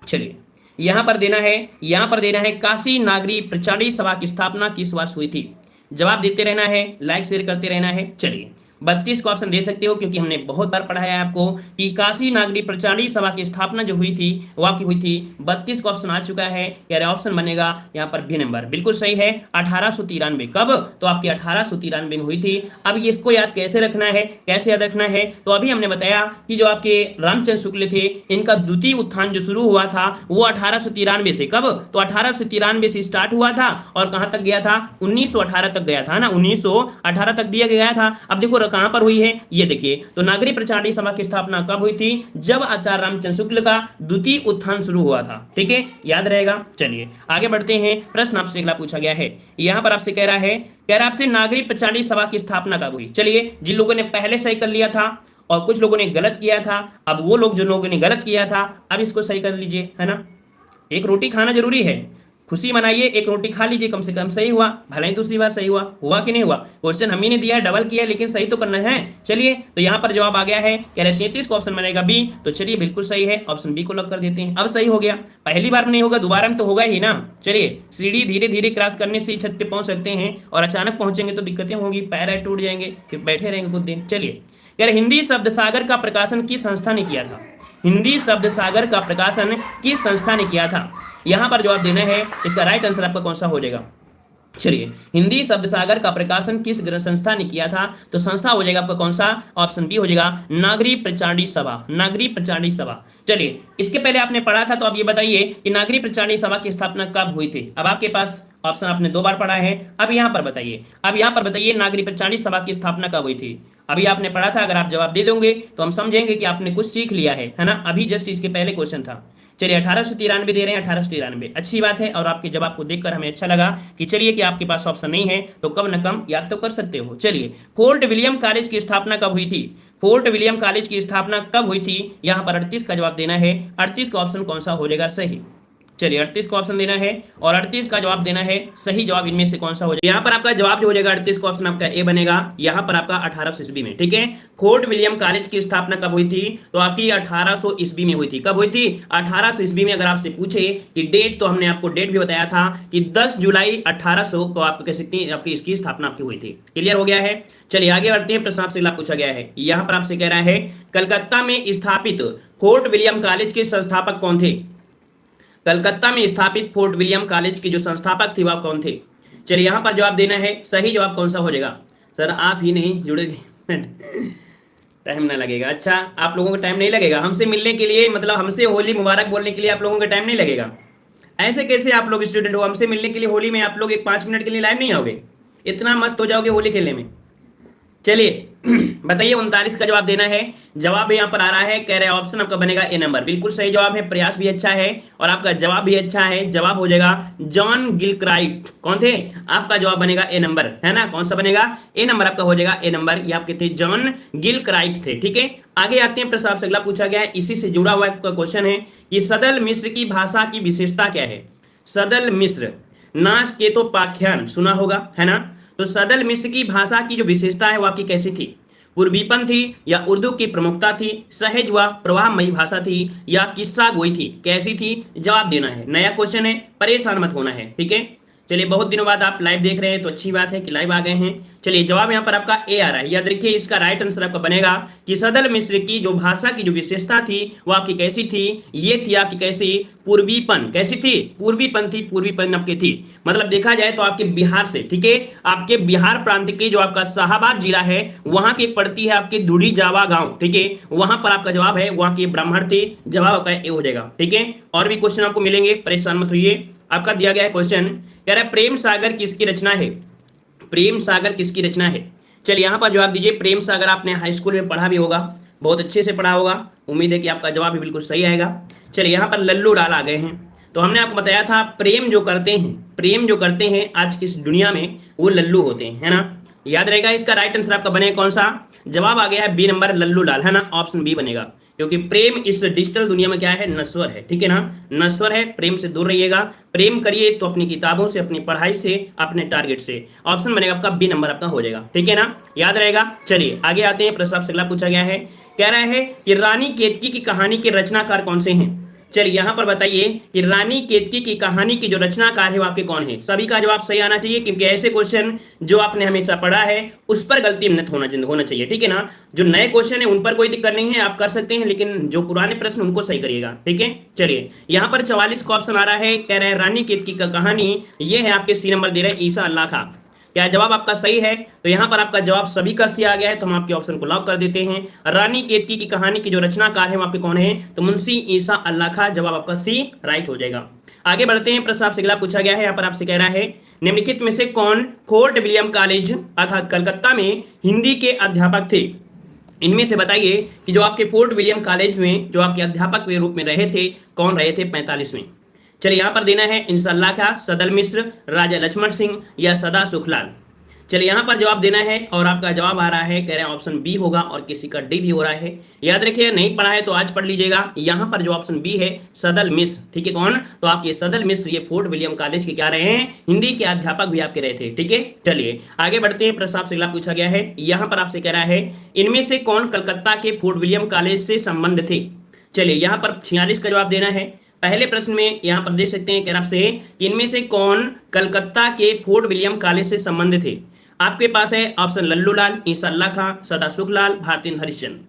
चलिए यहां पर देना है, यहां पर देना है काशी नागरी प्रचांडी सभा की स्थापना किस वर्ष हुई थी। जवाब देते रहना है, लाइक शेयर करते रहना है। चलिए 32 का ऑप्शन दे सकते हो, क्योंकि हमने बहुत बार पढ़ाया है आपको कि काशी नागरी प्रचांडी सभा की स्थापना जो हुई थी वो आपकी हुई थी। 32 का ऑप्शन आ चुका है, यार ऑप्शन बनेगा यहाँ पर बी नंबर, बिल्कुल सही है। 1893 कब? तो आपकी 1893 में हुई थी। अब इसको याद कैसे रखना है, कैसे याद रखना है? तो अभी हमने बताया कि जो आपके रामचंद्र शुक्ल थे, इनका द्वितीय उत्थान जो शुरू हुआ था वो 1893 से। कब? तो 1893 से स्टार्ट हुआ था और कहां तक गया था? 1918 तक गया था ना, 1918 तक दिया गया था। अब देखो कहां पर हुई है, ये देखिए। तो नागरी प्रचांडी सभा की स्थापना कब हुई थी? जब आचार्य रामचंद्र शुक्ल का द्वितीय उत्थान शुरू हुआ था। ठीक है, याद रहेगा। चलिए आगे बढ़ते हैं, प्रश्न आपसे अगला पूछा गया है, यहां पर आपसे कह रहा है आपसे नागरी प्रचांडी सभा की स्थापना कब हुई। चलिए, जिन लोगों ने पहले सही कर लिया था और कुछ लोगों ने गलत किया था, अब वो लोग जो लोगों ने गलत किया था अब इसको सही कर लीजिए, है ना। एक रोटी खाना जरूरी है, खुशी मनाइए, एक रोटी खा लीजिए, कम से कम सही हुआ, भले ही दूसरी बार सही हुआ, हुआ कि नहीं हुआ? क्वेश्चन हम ही ने दिया है, डबल किया है, लेकिन सही तो करना है। चलिए, तो यहाँ पर जवाब आ गया है, कह रहे 33 का ऑप्शन बनेगा बी। तो चलिए बिल्कुल सही है, ऑप्शन बी को लॉक कर देते हैं। अब सही हो गया, पहली बार में नहीं होगा, दोबारा में तो होगा ही ना। चलिए, सीढ़ी धीरे धीरे क्रॉस करने से छत पे पहुंच सकते हैं, और अचानक पहुंचेंगे तो दिक्कतें होंगी, पैर टूट जाएंगे, फिर बैठे रहेंगे कुछ दिन। चलिए, कह रहे हिंदी शब्द सागर का प्रकाशन किस संस्था ने किया था। हिंदी शब्द सागर का प्रकाशन किस संस्था ने किया था? यहां पर जवाब देना है, इसका राइट आंसर आपका कौन सा हो जाएगा। चलिए, हिंदी शब्द सागर का प्रकाशन किस संस्था ने किया था? तो संस्था हो जाएगा आपका कौन सा? ऑप्शन बी हो जाएगा, नागरी प्रचांडी सभा। नागरी प्रचांडी सभा। चलिए, इसके पहले आपने पढ़ा था, तो अब ये बताइए कि नागरी प्रचांडी सभा की स्थापना कब हुई थी। अब आपके पास ऑप्शन आपने 2 बार पढ़ा है, अब यहां पर बताइए, अब यहां पर बताइए नागरी प्रचांडी सभा की स्थापना कब हुई थी। अभी आपने पढ़ा था, अगर आप जवाब दे दोगे तो हम समझेंगे कि आपने कुछ सीख लिया है ना। अभी जस्ट इसके पहले क्वेश्चन था। चलिए 1893 दे रहे हैं, 1893 अच्छी बात है, और आपके जवाब को देखकर हमें अच्छा लगा कि चलिए कि आपके पास ऑप्शन नहीं है तो कम न कम याद तो कर सकते हो। चलिए, फोर्ट विलियम कॉलेज की स्थापना कब हुई थी। फोर्ट विलियम कॉलेज की स्थापना कब हुई थी? यहां पर 38 का जवाब देना है। 38 का ऑप्शन कौन सा हो जाएगा सही? चलिए 38 का ऑप्शन देना है और 38 का जवाब देना है। सही जवाब इनमें से कौन सा हो जाएगा? यहाँ पर आपका जवाब जो हो जाएगा 38 का ऑप्शन आपका ए बनेगा। यहाँ पर आपका 1800 ईस्वी में। ठीक है, फोर्ट विलियम कॉलेज की स्थापना कब हुई थी? तो आपकी 1800 ईस्वी में हुई थी। कब हुई थी? 1800 ईस्वी में। अगर आपसे पूछे कि डेट, तो हमने आपको डेट भी बताया था कि 10 जुलाई 1800 को आप कह सकते हैं आपकी इसकी स्थापना आपकी हुई थी। क्लियर हो गया है। चलिए आगे बढ़ते हैं, प्रश्न आपसे पूछा गया है, यहाँ पर आपसे कह रहा है कलकत्ता में स्थापित फोर्ट विलियम कॉलेज के संस्थापक कौन थे। कलकत्ता में स्थापित फोर्ट विलियम कॉलेज के जो संस्थापक थे वह कौन थे? चलिए यहाँ पर जवाब देना है। सही जवाब कौन सा हो जाएगा? सर आप ही नहीं जुड़ेंगे टाइम ना लगेगा। अच्छा, आप लोगों को टाइम नहीं लगेगा हमसे मिलने के लिए, मतलब हमसे होली मुबारक बोलने के लिए आप लोगों का टाइम नहीं लगेगा? ऐसे कैसे आप लोग स्टूडेंट हो? हमसे मिलने के लिए होली में आप लोग एक 5 मिनट के लिए लाइव नहीं आओगे? इतना मस्त हो जाओगे होली खेलने में। चलिए बताइए 39 का जवाब देना है। जवाब यहाँ पर आ रहा है, कह रहे हैं ऑप्शन आपका बनेगा ए नंबर। बिल्कुल सही जवाब है, प्रयास भी अच्छा है और आपका जवाब भी अच्छा है। जवाब हो जाएगा जॉन गिलक्राइट। कौन थे? आपका जवाब बनेगा ए नंबर, है ना। कौन सा बनेगा? ए नंबर आपका हो जाएगा, ए नंबर। ये आपके थे जॉन गिलक्राइट थे। ठीक है, आगे आते हैं, प्रश्न आपसे अगला पूछा गया है, इसी से जुड़ा हुआ क्वेश्चन है कि सदल मिस्र की भाषा की विशेषता क्या है। सदल मिस्र, नासकेतो पाख्यान सुना होगा, है ना। तो सदल मिस्र की भाषा की जो विशेषता है वो आपकी कैसी थी? पूर्वीपन थी या उर्दू की प्रमुखता थी, सहज व प्रवाहमयी भाषा थी या किस्सा गोई थी, कैसी थी? जवाब देना है। नया क्वेश्चन है, परेशान मत होना है, ठीक है। चलिए, बहुत दिनों बाद आप लाइव देख रहे हैं तो अच्छी बात है कि लाइव आ गए हैं। चलिए, जवाब यहाँ पर आपका ए आ रहा है। याद रखिए, इसका राइट आंसर आपका बनेगा कि सदल मिस्र की जो भाषा की जो विशेषता थी वो आपकी कैसी थी? ये थी आपकी कैसी? पूर्वीपन। कैसी थी? पूर्वीपन थी, पूर्वीपन आपकी थी। मतलब देखा जाए तो आपके बिहार से, ठीक है, आपके बिहार प्रांत के जो आपका शाहाबाद जिला है वहां की पड़ती है आपकी धुड़ी जावा गांव, ठीक है, वहां पर आपका जवाब है, वहां के ब्राह्मण थे। जवाब आपका ए हो जाएगा, ठीक है। और भी क्वेश्चन आपको मिलेंगे, परेशान मत होइए। आपका दिया गया है क्वेश्चन, कह रहा है प्रेम सागर किसकी रचना है? प्रेम सागर किसकी रचना है? चलिए यहाँ पर जवाब दीजिए। प्रेम सागर आपने हाई स्कूल में पढ़ा भी होगा, बहुत अच्छे से पढ़ा होगा, उम्मीद है कि आपका जवाब भी बिल्कुल सही आएगा। चलिए, यहाँ पर लल्लू लाल आ गए हैं। तो हमने आपको बताया था प्रेम जो करते हैं, प्रेम जो करते हैं आज की इस दुनिया में वो लल्लू होते हैं, है ना। याद रहेगा, इसका राइट आंसर आपका बनेगा कौन सा? जवाब आ गया है बी नंबर, लल्लू लाल, है ना। ऑप्शन बी बनेगा, क्योंकि प्रेम इस डिजिटल दुनिया में क्या है? नश्वर है, ठीक है ना, नश्वर है। प्रेम से दूर रहिएगा, प्रेम करिए तो अपनी किताबों से, अपनी पढ़ाई से, अपने टारगेट से। ऑप्शन बनेगा आपका बी नंबर आपका हो जाएगा, ठीक है ना, याद रहेगा। चलिए आगे आते हैं। प्रश्न आपसे अगला पूछा गया है, कह रहा है कि रानी केतकी की कहानी के रचनाकार कौन से हैं? चलिए यहाँ पर बताइए कि रानी केतकी की कहानी के जो रचनाकार है वो आपके कौन है? सभी का जवाब सही आना चाहिए, क्योंकि ऐसे क्वेश्चन जो आपने हमेशा पढ़ा है उस पर गलती मत होना चाहिए, ठीक है ना। जो नए क्वेश्चन है उन पर कोई दिक्कत नहीं है, आप कर सकते हैं, लेकिन जो पुराने प्रश्न उनको सही करिएगा, ठीक है। चलिए, यहाँ पर 44 का ऑप्शन आ रहा है, कह रहे हैं रानी केतकी का कहानी, ये है आपके सी नंबर दे रहे हैं ईसा अल्लाह खां। क्या जवाब आपका सही है? तो यहाँ पर आपका जवाब सभी का सी आ गया है, तो हम आपके ऑप्शन को लॉक कर देते हैं। रानी केतकी की कहानी के जो रचनाकार है वो आपके कौन है? तो मुंशी ईसा अल्लाह खां। जवाब आपका सी राइट हो जाएगा। आगे बढ़ते हैं। प्रश्न आपसे अगला पूछा गया है, यहाँ पर आपसे कह रहा है निम्नलिखित में से कौन फोर्ट विलियम कॉलेज अर्थात कलकत्ता में हिंदी के अध्यापक थे? इनमें से बताइए कि जो आपके फोर्ट विलियम कॉलेज में जो आपके अध्यापक के रूप में रहे थे, कौन रहे थे 45 में? चलिए, यहाँ पर देना है इंशाअल्लाह खां, सदल मिश्र, राजा लक्ष्मण सिंह या सदा सुखलाल। चलिए, यहाँ पर जवाब देना है और आपका जवाब आ रहा है, कह रहे हैं ऑप्शन बी होगा और किसी का डी भी हो रहा है। याद रखिए, नहीं पढ़ा है तो आज पढ़ लीजिएगा। यहाँ पर जो ऑप्शन बी है सदल मिश्र, ठीक है। कौन? तो आपके सदल मिश्र ये फोर्ट विलियम कॉलेज के क्या रहे हैं? हिंदी के अध्यापक भी आपके रहे थे, ठीक है। चलिए आगे बढ़ते हैं। प्रश्न आपसे अगला पूछा गया है, यहाँ पर आपसे कह रहा है इनमें से कौन कलकत्ता के फोर्ट विलियम कॉलेज से संबंध थे? चलिए, यहाँ पर 46 का जवाब देना है। पहले प्रश्न में यहाँ पर देख सकते हैं, कह रहा आपसे कि इनमें से कौन कलकत्ता के फोर्ट विलियम कॉलेज से संबंध थे? आपके पास है ऑप्शन लल्लू लाल, ईसा अल्लाह खां, सदा सुखलाल, भारतीय हरिश्चंद्र।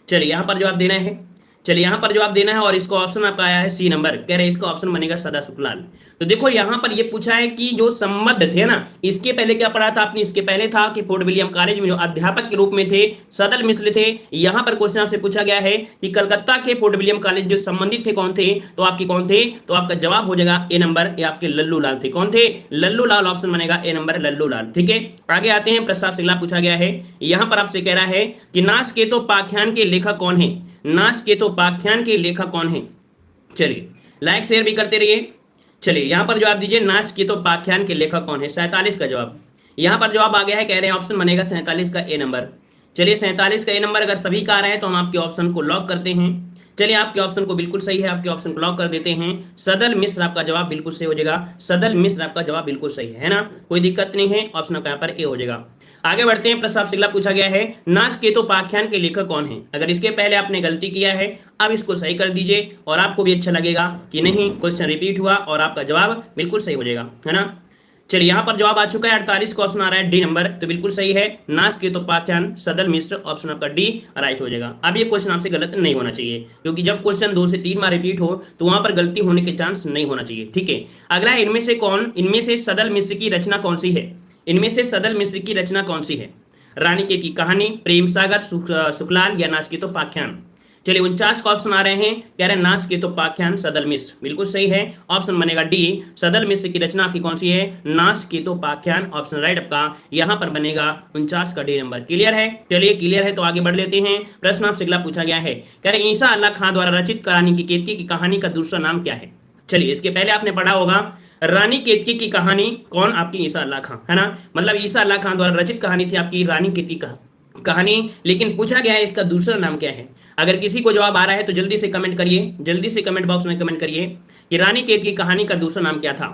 चलिए, यहाँ पर जवाब देना है। चलिए, यहाँ पर जवाब देना है और इसका ऑप्शन आपका आया है सी नंबर, कह रहे हैं इसका ऑप्शन बनेगा सदा सुखलाल। तो देखो, यहाँ पर ये पूछा है कि जो संबद्ध थे ना, इसके पहले क्या पढ़ा था आपने? इसके पहले था कि फोर्ट विलियम कॉलेज में जो अध्यापक के रूप में थे सदल मिश्र थे। यहाँ पर क्वेश्चन आपसे पूछा गया है कि कलकत्ता के फोर्ट विलियम कॉलेज जो संबंधित थे कौन थे? तो आपके कौन थे? तो आपका जवाब हो जाएगा ए नंबर, ये आपके लल्लू लाल थे। कौन थे? लल्लू लाल। ऑप्शन बनेगा ए नंबर, लल्लू लाल, ठीक है। आगे आते हैं। प्रश्न आपसे अगला पूछा गया है, यहाँ पर आपसे कह रहा है कि नासकेतोपाख्यान के लेखक कौन है? नासकेतोपाख्यान के लेखक कौन है? चलिए, लाइक शेयर भी करते रहिए। चलिए, यहाँ पर जवाब दीजिए, नासकेतोपाख्यान के लेखक कौन है? 47 का जवाब यहाँ पर जवाब आ गया है, कह रहे हैं ऑप्शन बनेगा 47 का ए नंबर। चलिए, 47 का ए नंबर अगर सभी का आ रहा है तो हम आपके ऑप्शन को लॉक करते हैं। चलिए, आपके ऑप्शन को बिल्कुल सही है, आपके ऑप्शन को लॉक कर देते हैं। सदल मिश्र आपका जवाब बिल्कुल सही हो जाएगा। सदल मिश्र आपका जवाब बिल्कुल सही है ना, कोई दिक्कत नहीं है। ऑप्शन आपका यहाँ पर ए हो जाएगा। आगे बढ़ते हैं। प्रश्न आपसे अगला पूछा गया है, नासकेतोपाख्यान के लेखक कौन है? अगर इसके पहले आपने गलती किया है, अब इसको सही कर दीजिए और आपको भी अच्छा लगेगा कि नहीं क्वेश्चन रिपीट हुआ और आपका जवाब बिल्कुल सही हो जाएगा, है ना। चलिए, यहाँ पर जवाब आ चुका है 48 का ऑप्शन आ रहा है डी नंबर, तो बिल्कुल सही है। नासकेतोपाख्यान सदल मिश्र, ऑप्शन आपका डी राइट हो जाएगा। अब ये क्वेश्चन आपसे गलत नहीं होना चाहिए, क्योंकि जब क्वेश्चन 2 से 3 बार रिपीट हो तो वहां पर गलती होने के चांस नहीं होना चाहिए, ठीक है। अगला है, इनमें से कौन, इनमें से सदल मिश्र की रचना कौन सी है? इनमें से सदल मिश्र की रचना कौन सी है? रानी की कहानी, प्रेम सागर, सुखलाल या नासकेतोपाख्यान? चलिए, 49 का ऑप्शन आ रहे हैं, कह रहे हैं नासकेतोपाख्यान सदल मिश्र, बिल्कुल सही है। ऑप्शन बनेगा डी, सदल मिश्र की रचना आपकी कौन सी है? नासकेतोपाख्यान। ऑप्शन राइट आपका यहाँ पर बनेगा 49 का डी नंबर। क्लियर है? चलिए, क्लियर है तो आगे बढ़ लेते हैं। प्रश्न आपसे अगला पूछा गया है, कह रहे हैं ईसा अल्लाह खां द्वारा रचित रानी की केतकी की कहानी का दूसरा नाम क्या है? चलिए, इसके पहले आपने पढ़ा होगा रानी केतकी की कहानी, कौन? आपकी ईसा अल्लाह खां, है ना। मतलब ईसा अल्लाह खां द्वारा रचित कहानी थी आपकी रानी केतकी का कहानी, लेकिन पूछा गया है इसका दूसरा नाम क्या है। अगर किसी को जवाब आ रहा है तो जल्दी से कमेंट करिए, जल्दी से कमेंट बॉक्स में कमेंट करिए कि रानी केतकी कहानी का दूसरा नाम क्या था।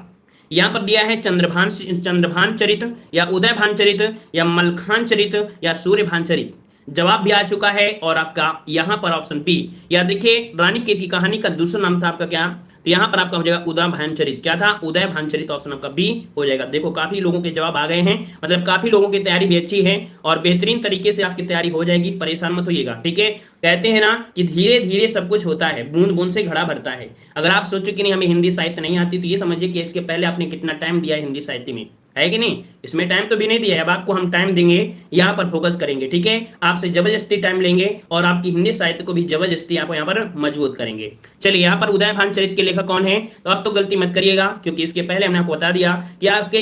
यहाँ पर दिया है चंद्रभान चरित या उदयभान चरित या मलखान चरित या सूर्यभान चरित। जवाब भी आ चुका है। और आपका यहाँ पर ऑप्शन बी, या देखिए रानी की कहानी का दूसरा नाम था आपका क्या, तो यहाँ पर आपका हो जाएगा उदय भानचरित। क्या था? उदय भानचरित। ऑप्शन आपका बी हो जाएगा। देखो काफी लोगों के जवाब आ गए हैं, मतलब काफी लोगों की तैयारी भी अच्छी है और बेहतरीन तरीके से आपकी तैयारी हो जाएगी, परेशान मत होइएगा, ठीक है। कहते हैं ना कि धीरे धीरे सब कुछ होता है, बूंद बूंद से घड़ा भरता है। अगर आप सोचो कि नहीं हमें हिंदी साहित्य नहीं आती, तो ये समझिए कि इसके पहले आपने कितना टाइम दिया है हिंदी साहित्य में, है कि नहीं? इसमें टाइम तो भी नहीं दिया है, अब आपको हम टाइम देंगे, यहाँ पर फोकस करेंगे, ठीक है। आपसे जबरदस्ती टाइम लेंगे और आपकी हिंदी साहित्य को भी जबरदस्ती आपको यहाँ पर मजबूत करेंगे। चलिए, यहाँ पर उदय भानचरित के लेखक कौन है? तो आप तो गलती मत करिएगा, क्योंकि इसके पहले हमने आपको बता दिया कि आपके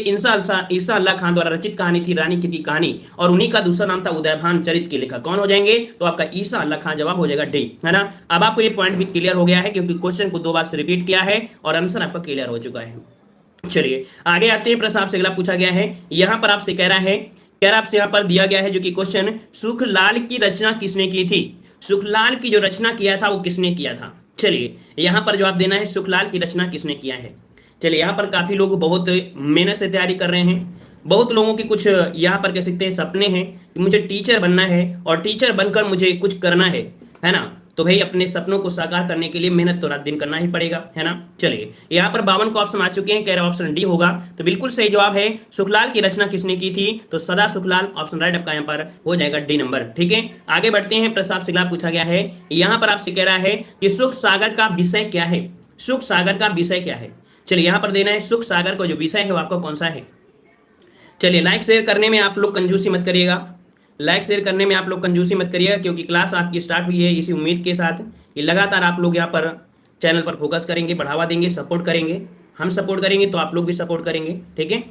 ईसा अल्लाह खान द्वारा रचित कहानी थी रानी की कहानी, और उन्हीं का दूसरा नाम था उदय भानचरित के लेखक कौन हो जाएंगे? तो आपका ईसा अल्लाह खान जवाब हो जाएगा डी, है ना। अब आपको ये पॉइंट भी क्लियर हो गया है, क्योंकि क्वेश्चन को 2 बार से रिपीट किया है और आंसर आपका क्लियर हो चुका है। चलिए आगे आते हैं। प्रश्न आपसे अगला पूछा गया है, यहां पर आपसे कह रहा है, आपसे यहां पर दिया गया है जो कि क्वेश्चन, सुखलाल की रचना किसने की थी? सुखलाल की जो रचना किया था वो किसने किया था? चलिए यहां पर जवाब देना है, सुखलाल की रचना किसने किया है। चलिए, यहां पर काफी लोग बहुत मेहनत से तैयारी कर रहे हैं। बहुत लोगों के कुछ यहाँ पर कह सकते हैं सपने हैं कि मुझे टीचर बनना है और टीचर बनकर मुझे कुछ करना है ना। तो भाई अपने सपनों को साकार करने के लिए मेहनत तो रात दिन करना ही पड़ेगा, है ना। चलिए, यहाँ पर 52 को ऑप्शन आ चुके हैं, कह रहे ऑप्शन डी होगा, तो बिल्कुल सही जवाब है। सुखलाल की रचना किसने की थी? तो सदा सुखलाल, ऑप्शन राइट आपका यहाँ पर हो जाएगा डी नंबर, ठीक है। आगे बढ़ते हैं। प्रश्न आपसे अगला पूछा गया है, यहाँ पर आपसे कह रहा है कि सुख सागर का विषय क्या है? सुख सागर का विषय क्या है? चलिए, यहाँ पर देना है सुख सागर का जो विषय है वो आपका कौन सा है। चलिए, लाइक शेयर करने में आप लोग कंजूसी मत करिएगा, लाइक शेयर करने में आप लोग कंजूसी मत करिएगा, क्योंकि क्लास आपकी स्टार्ट हुई है इसी उम्मीद के साथ कि लगातार आप लोग यहाँ पर चैनल पर फोकस करेंगे, बढ़ावा देंगे, सपोर्ट करेंगे। हम सपोर्ट करेंगे तो आप लोग भी सपोर्ट करेंगे, ठीक है।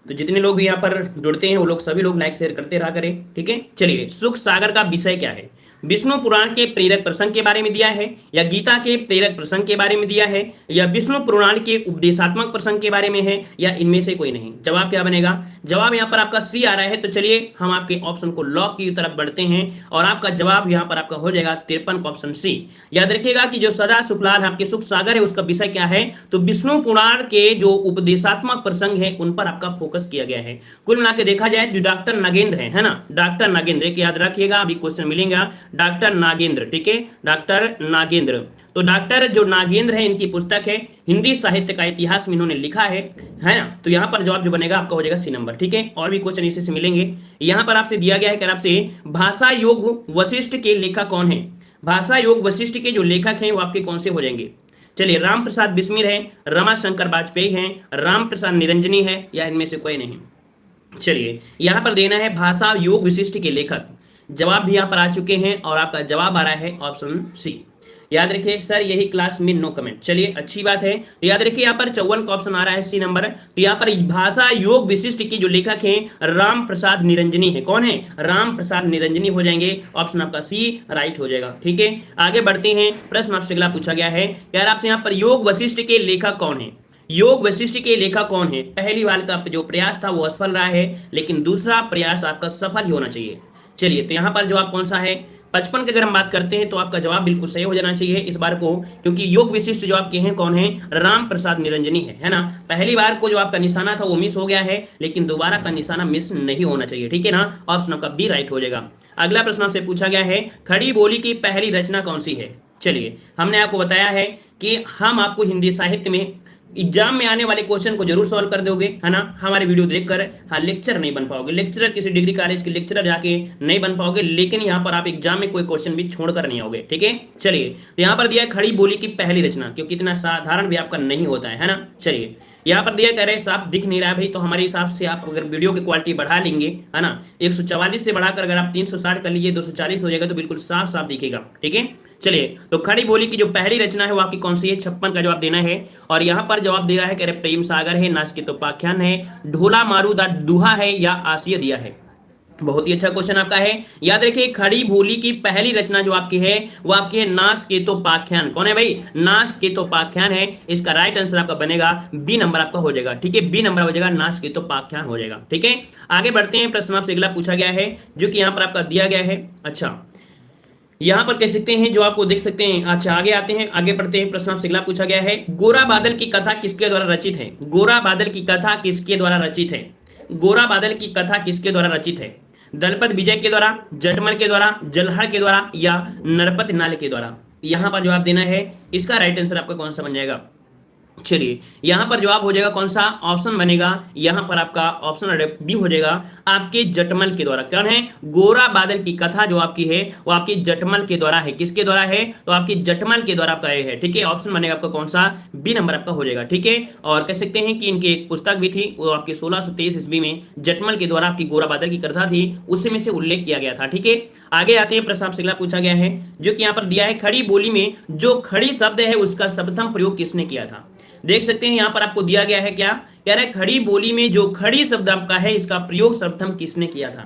तो जितने लोग भी यहाँ पर जुड़ते हैं वो लोग सभी लोग लाइक शेयर करते रहा करें, ठीक है। चलिए, सुख सागर का विषय क्या है? विष्णु पुराण के प्रेरक प्रसंग के बारे में दिया है, या गीता के प्रेरक प्रसंग के बारे में दिया है, या विष्णु पुराण के उपदेशात्मक प्रसंग के बारे में है, या इनमें से कोई नहीं? जवाब क्या बनेगा? जवाब यहाँ पर आपका सी आ रहा है। तो चलिए हम आपके ऑप्शन को लॉक की तरफ बढ़ते हैं और आपका जवाब यहाँ पर आपका हो जाएगा 53 का ऑप्शन सी। याद रखिएगा कि जो सदा सुखलाल आपके सुख सागर है उसका विषय क्या है? तो विष्णु पुराण के जो उपदेशात्मक प्रसंग है उन पर आपका फोकस किया गया है। कुल मिला के देखा जाए जो डॉक्टर नागेंद्र है ना, डॉक्टर नागेंद्र, एक याद रखिएगा, अभी क्वेश्चन मिलेगा, डॉक्टर नागेंद्र, ठीक है, डॉक्टर नागेंद्र। तो डॉक्टर जो नागेंद्र है, इनकी पुस्तक है हिंदी साहित्य का इतिहास में इन्होंने लिखा है ना। तो यहाँ पर जवाब जो बनेगा आपका हो जाएगा सी नंबर, ठीक है। और भी क्वेश्चन इसी से मिलेंगे। यहाँ पर आपसे दिया गया है कि आपसे भाषा योग वशिष्ठ के लेखक कौन है? भाषा योग वशिष्ठ के जो लेखक हैं वो आपके कौन से हो जाएंगे? चलिए, राम प्रसाद बिस्मिल है, रमाशंकर वाजपेयी हैं, राम प्रसाद निरंजनी है, या इनमें से कोई नहीं? चलिए, यहाँ पर देना है भाषा योग विशिष्ट के लेखक। जवाब भी यहाँ पर आ चुके हैं और आपका जवाब आ रहा है ऑप्शन सी। याद रखिए सर यही क्लास में नो कमेंट। चलिए, अच्छी बात है। तो याद रखिए यहाँ पर 54 का ऑप्शन आ रहा है सी नंबर। तो यहाँ पर भाषा योग विशिष्ट के जो लेखक हैं राम प्रसाद निरंजनी है। कौन है? राम प्रसाद निरंजनी हो जाएंगे, ऑप्शन आपका सी राइट हो जाएगा, ठीक है। आगे बढ़ते हैं। प्रश्न आपसे अगला पूछा गया है, यार आपसे यहाँ पर योग वशिष्ठ के लेखक कौन है? योग वशिष्ठ के लेखक कौन है? पहली बार का जो प्रयास था वो असफल रहा है, लेकिन दूसरा प्रयास आपका सफल ही होना चाहिए। चलिए, तो यहाँ पर जवाब कौन सा है? 55 की अगर हम बात करते हैं तो आपका जवाब बिल्कुल सही हो जाना चाहिए इस बार को, क्योंकि योग विशिष्ट जो आपके हैं कौन है? राम प्रसाद निरंजनी है ना। पहली बार को जो आपका निशाना था वो मिस हो गया है, लेकिन दोबारा का निशाना मिस नहीं होना चाहिए, ठीक है ना। ऑप्शन आपका बी राइट हो जाएगा। अगला प्रश्न आपसे पूछा गया है, खड़ी बोली की पहली रचना कौन सी है? चलिए, हमने आपको बताया है कि हम आपको हिंदी साहित्य में एग्जाम में आने वाले क्वेश्चन को जरूर सॉल्व कर दोगे, है ना। हमारे वीडियो देखकर हाँ लेक्चर नहीं बन पाओगे, लेक्चरर किसी डिग्री कॉलेज के लेक्चरर जाके नहीं बन पाओगे, लेकिन यहाँ पर आप एग्जाम में कोई क्वेश्चन भी छोड़कर नहीं आओगे, ठीक है। चलिए, तो यहाँ पर दिया है खड़ी बोली की पहली रचना, क्योंकि इतना साधारण भी आपका नहीं होता है ना। चलिए, यहाँ पर दिया कह रहे साफ दिख नहीं रहा है भाई, तो हमारे हिसाब से आप अगर वीडियो की क्वालिटी बढ़ा लेंगे, है ना, 144 से बढ़ाकर अगर आप 360 कर लीजिए 240 हो जाएगा, तो बिल्कुल साफ साफ दिखेगा, ठीक है। चलिए, तो खड़ी बोली की जो पहली रचना है वो आपकी कौन सी है? 56 का जवाब देना है। और यहाँ पर जवाब दे रहा है, कह रहे प्रेम सागर है, नाचकेतोपाख्यान है, ढोला मारू दा दुहा है, या आसिया दिया है। बहुत ही अच्छा क्वेश्चन आपका है। याद रखिए, खड़ी बोली की पहली रचना जो आपकी है वो आपकी है नाचकेतोपाख्यान। कौन है भाई? नाचकेतोपाख्यान है। इसका राइट आंसर आपका बनेगा बी नंबर आपका हो जाएगा, ठीक है। बी नंबर हो जाएगा, नाचकेतोपाख्यान हो जाएगा, ठीक है। आगे बढ़ते हैं। प्रश्न आपसे अगला पूछा गया है जो कि यहाँ पर आपका दिया गया है। अच्छा, यहाँ पर कह सकते हैं जो आपको देख सकते हैं। अच्छा, आगे आते हैं, आगे बढ़ते हैं। प्रश्न आपसे अगला पूछा गया है, गोरा बादल की कथा किसके द्वारा रचित है? गोरा बादल की कथा किसके द्वारा रचित है? गोरा बादल की कथा किसके द्वारा रचित है? दलपत विजय के द्वारा, जटमल के द्वारा, जलहड़ के द्वारा या नरपत नाल के द्वारा। यहां पर जवाब देना है। इसका राइट आंसर आपका कौन सा बन जाएगा? चलिए यहां पर जवाब हो जाएगा कौन सा? ऑप्शन बनेगा यहां पर आपका ऑप्शन बी हो जाएगा आपके जटमल के द्वारा। कौन है? गोरा बादल की कथा जो आपकी है वो आपकी जटमल के द्वारा है। किसके द्वारा है? तो आपकी जटमल के द्वारा आपका ये है। ठीक है, ऑप्शन बनेगा आपका कौन सा? बी नंबर आपका हो जाएगा। ठीक है, और कह सकते हैं कि इनकी एक पुस्तक भी थी, वो आपके 1623 ईस्वी में जटमल के द्वारा आपकी गोरा बादल की कथा थी, उसमें से उल्लेख किया गया था। ठीक है, आगे आते हैं, प्रश्न आपसे अगला पूछा गया है जो कि यहाँ पर दिया है, खड़ी बोली में जो खड़ी शब्द है उसका सर्वप्रथम प्रयोग किसने किया था? देख सकते हैं यहां पर आपको दिया गया है, क्या कह रहा है? खड़ी बोली में जो खड़ी शब्द आपका है इसका प्रयोग सर्वप्रथम किसने किया था?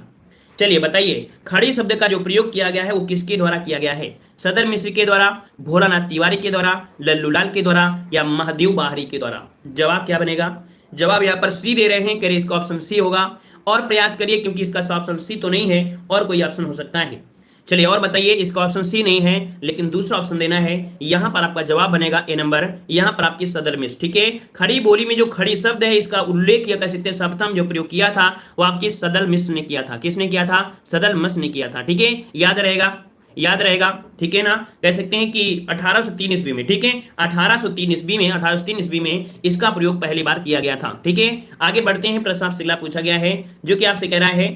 चलिए बताइए, खड़ी शब्द का जो प्रयोग किया गया है वो किसके द्वारा किया गया है? सदर मिश्र के द्वारा, भोलानाथ तिवारी के द्वारा, लल्लूलाल के द्वारा या महादेव बाहरी के द्वारा? जवाब क्या बनेगा? जवाब यहाँ पर सी दे रहे हैं, कह रहे इसका ऑप्शन सी होगा। और प्रयास करिए क्योंकि इसका ऑप्शन सी तो नहीं है और कोई ऑप्शन हो सकता है। चलिए और बताइए, इसका ऑप्शन सी नहीं है लेकिन दूसरा ऑप्शन देना है। यहां पर आपका जवाब बनेगा ए नंबर, यहां पर आपकी सदर मिश्र। ठीक है, खड़ी बोली में जो खड़ी शब्द है इसका उल्लेख किया, कह सकते हैं सर्वप्रथम जो प्रयोग किया था वो आपकी सदर मिश्र ने किया था। किसने किया था? सदर मिश्र ने किया था। ठीक है, याद रहेगा, याद रहेगा। ठीक है ना, कह सकते हैं कि 1803 ईस्वी में, ठीक है 1803 ईस्वी में, 1803 ईस्वी में इसका प्रयोग पहली बार किया गया था। ठीक है, आगे बढ़ते हैं, प्रश्न आपसे अगला पूछा गया है जो कि आपसे कह रहा है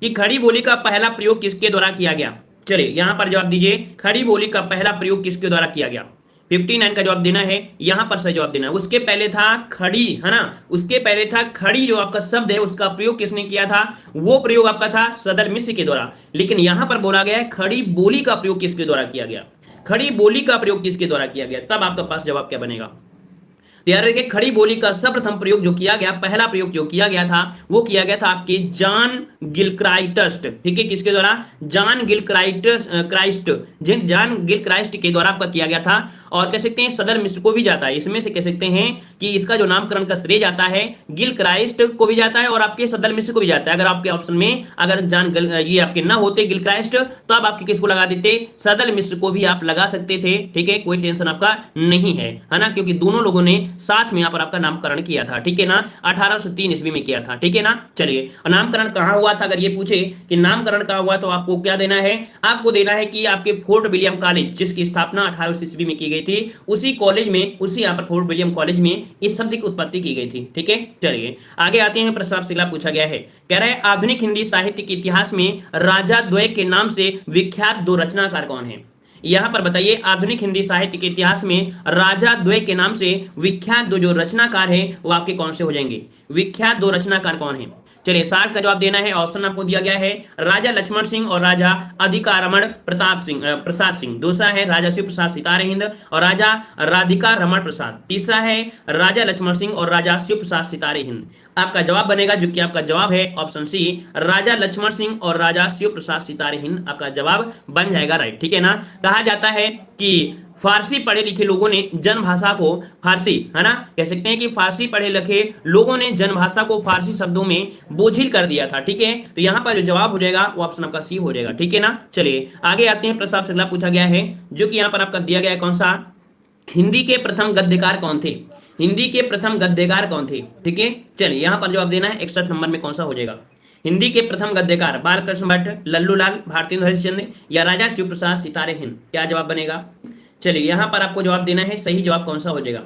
कि खड़ी बोली का पहला प्रयोग किसके द्वारा किया गया? चलिए यहां पर जवाब दीजिए, खड़ी बोली का पहला प्रयोग किसके द्वारा किया गया? 59 का जवाब देना है, यहां पर सही जवाब देना है। उसके पहले था खड़ी, है ना, उसके पहले था खड़ी जो आपका शब्द है उसका प्रयोग किसने किया था? वो प्रयोग आपका था सदर मिश्र के द्वारा। लेकिन यहां पर बोला गया है खड़ी बोली का प्रयोग किसके द्वारा किया गया? खड़ी बोली का प्रयोग किसके द्वारा किया गया? तब आपके पास जवाब क्या बनेगा? याद रखिए, खड़ी बोली का सर्वप्रथम प्रयोग जो किया गया, पहला प्रयोग जो किया गया था वो किया गया था आपके जॉन गिलक्राइस्ट। ठीक है, किसके द्वारा? जॉन गिलक्राइस्ट, जॉन गिलक्राइस्ट के द्वारा आपका किया गया था। और कह सकते हैं सदर मिश्र को भी जाता है, इसमें से कह सकते हैं कि इसका जो नामकरण का श्रेय जाता है गिलक्राइस्ट को भी जाता है और आपके सदर मिश्र को भी जाता है। अगर आपके ऑप्शन में अगर ये आपके ना होते गिलक्राइस्ट तो आप आपके किसको लगा देते? सदर मिश्र को भी आप लगा सकते थे। ठीक है, कोई टेंशन आपका नहीं है ना, क्योंकि दोनों लोगों ने साथ में यहाँ पर आपका नामकरण किया था। ठीक है ना, 1803 ईस्वी में किया था। ठीक है ना, चलिए नामकरण कहाँ हुआ था? अगर ये पूछे कि नामकरण कहाँ हुआ तो आपको क्या देना है? आपको देना है कि आपके फोर्ट विलियम कॉलेज जिसकी स्थापना 1800 ईस्वी में की गई थी, उसी कॉलेज में, उसी यहाँ पर फोर्ट विलियम कॉलेज में इस शब्द की उत्पत्ति की गई थी। ठीक है, चलिए आगे आते हैं, प्रश्न आपसे अगला पूछा गया है, कह रहा है आधुनिक हिंदी साहित्य के इतिहास में राजा द्वय के नाम से विख्यात दो रचनाकार कौन है? यहां पर बताइए, आधुनिक हिंदी साहित्य के इतिहास में राजा द्वय के नाम से विख्यात दो जो रचनाकार है वो आपके कौन से हो जाएंगे? विख्यात दो रचनाकार कौन है? चलिए 60 का जवाब देना है। ऑप्शन आपको दिया गया है राजा लक्ष्मण सिंह और राजा अधिकारमण प्रसाद सिंह। दूसरा है राजा शिव प्रसाद सितारे हिंद और राजा राधिका रमण प्रसाद। तीसरा है राजा लक्ष्मण सिंह और राजा शिव प्रसाद सितारे हिंद। आपका जवाब बनेगा जो कि आपका जवाब है ऑप्शन सी, राजा लक्ष्मण सिंह और राजा शिव प्रसाद सितारे हिंद आपका जवाब बन जाएगा राइट। ठीक है ना, कहा जाता है कि फारसी पढ़े लिखे लोगों ने जन भाषा को, फारसी है ना, कह सकते हैं कि फारसी पढ़े लिखे लोगों ने जन भाषा को फारसी शब्दों में बोझिल कर दिया था। ठीक है, तो यहाँ पर जो जवाब हो जाएगा वो ऑप्शन आपका सी हो जाएगा। ठीक है ना, चलिए आगे आते हैं, प्रश्न आपसे अगला पूछा गया है जो कि यहाँ पर आपका दिया गया है कौन सा? हिंदी के प्रथम गद्यकार कौन थे? हिंदी के प्रथम गद्यकार कौन थे? ठीक है, चलिए यहाँ पर जवाब देना है 61 नंबर में कौन सा हो जाएगा? हिंदी के प्रथम गद्यकार बालकृष्ण भट्ट, लल्लूलाल, भारतेंदु हरिश्चंद्र या राजा शिव प्रसाद सितारे हिंद। क्या जवाब बनेगा? चलिए यहां पर आपको जवाब देना है, सही जवाब कौन सा हो जाएगा?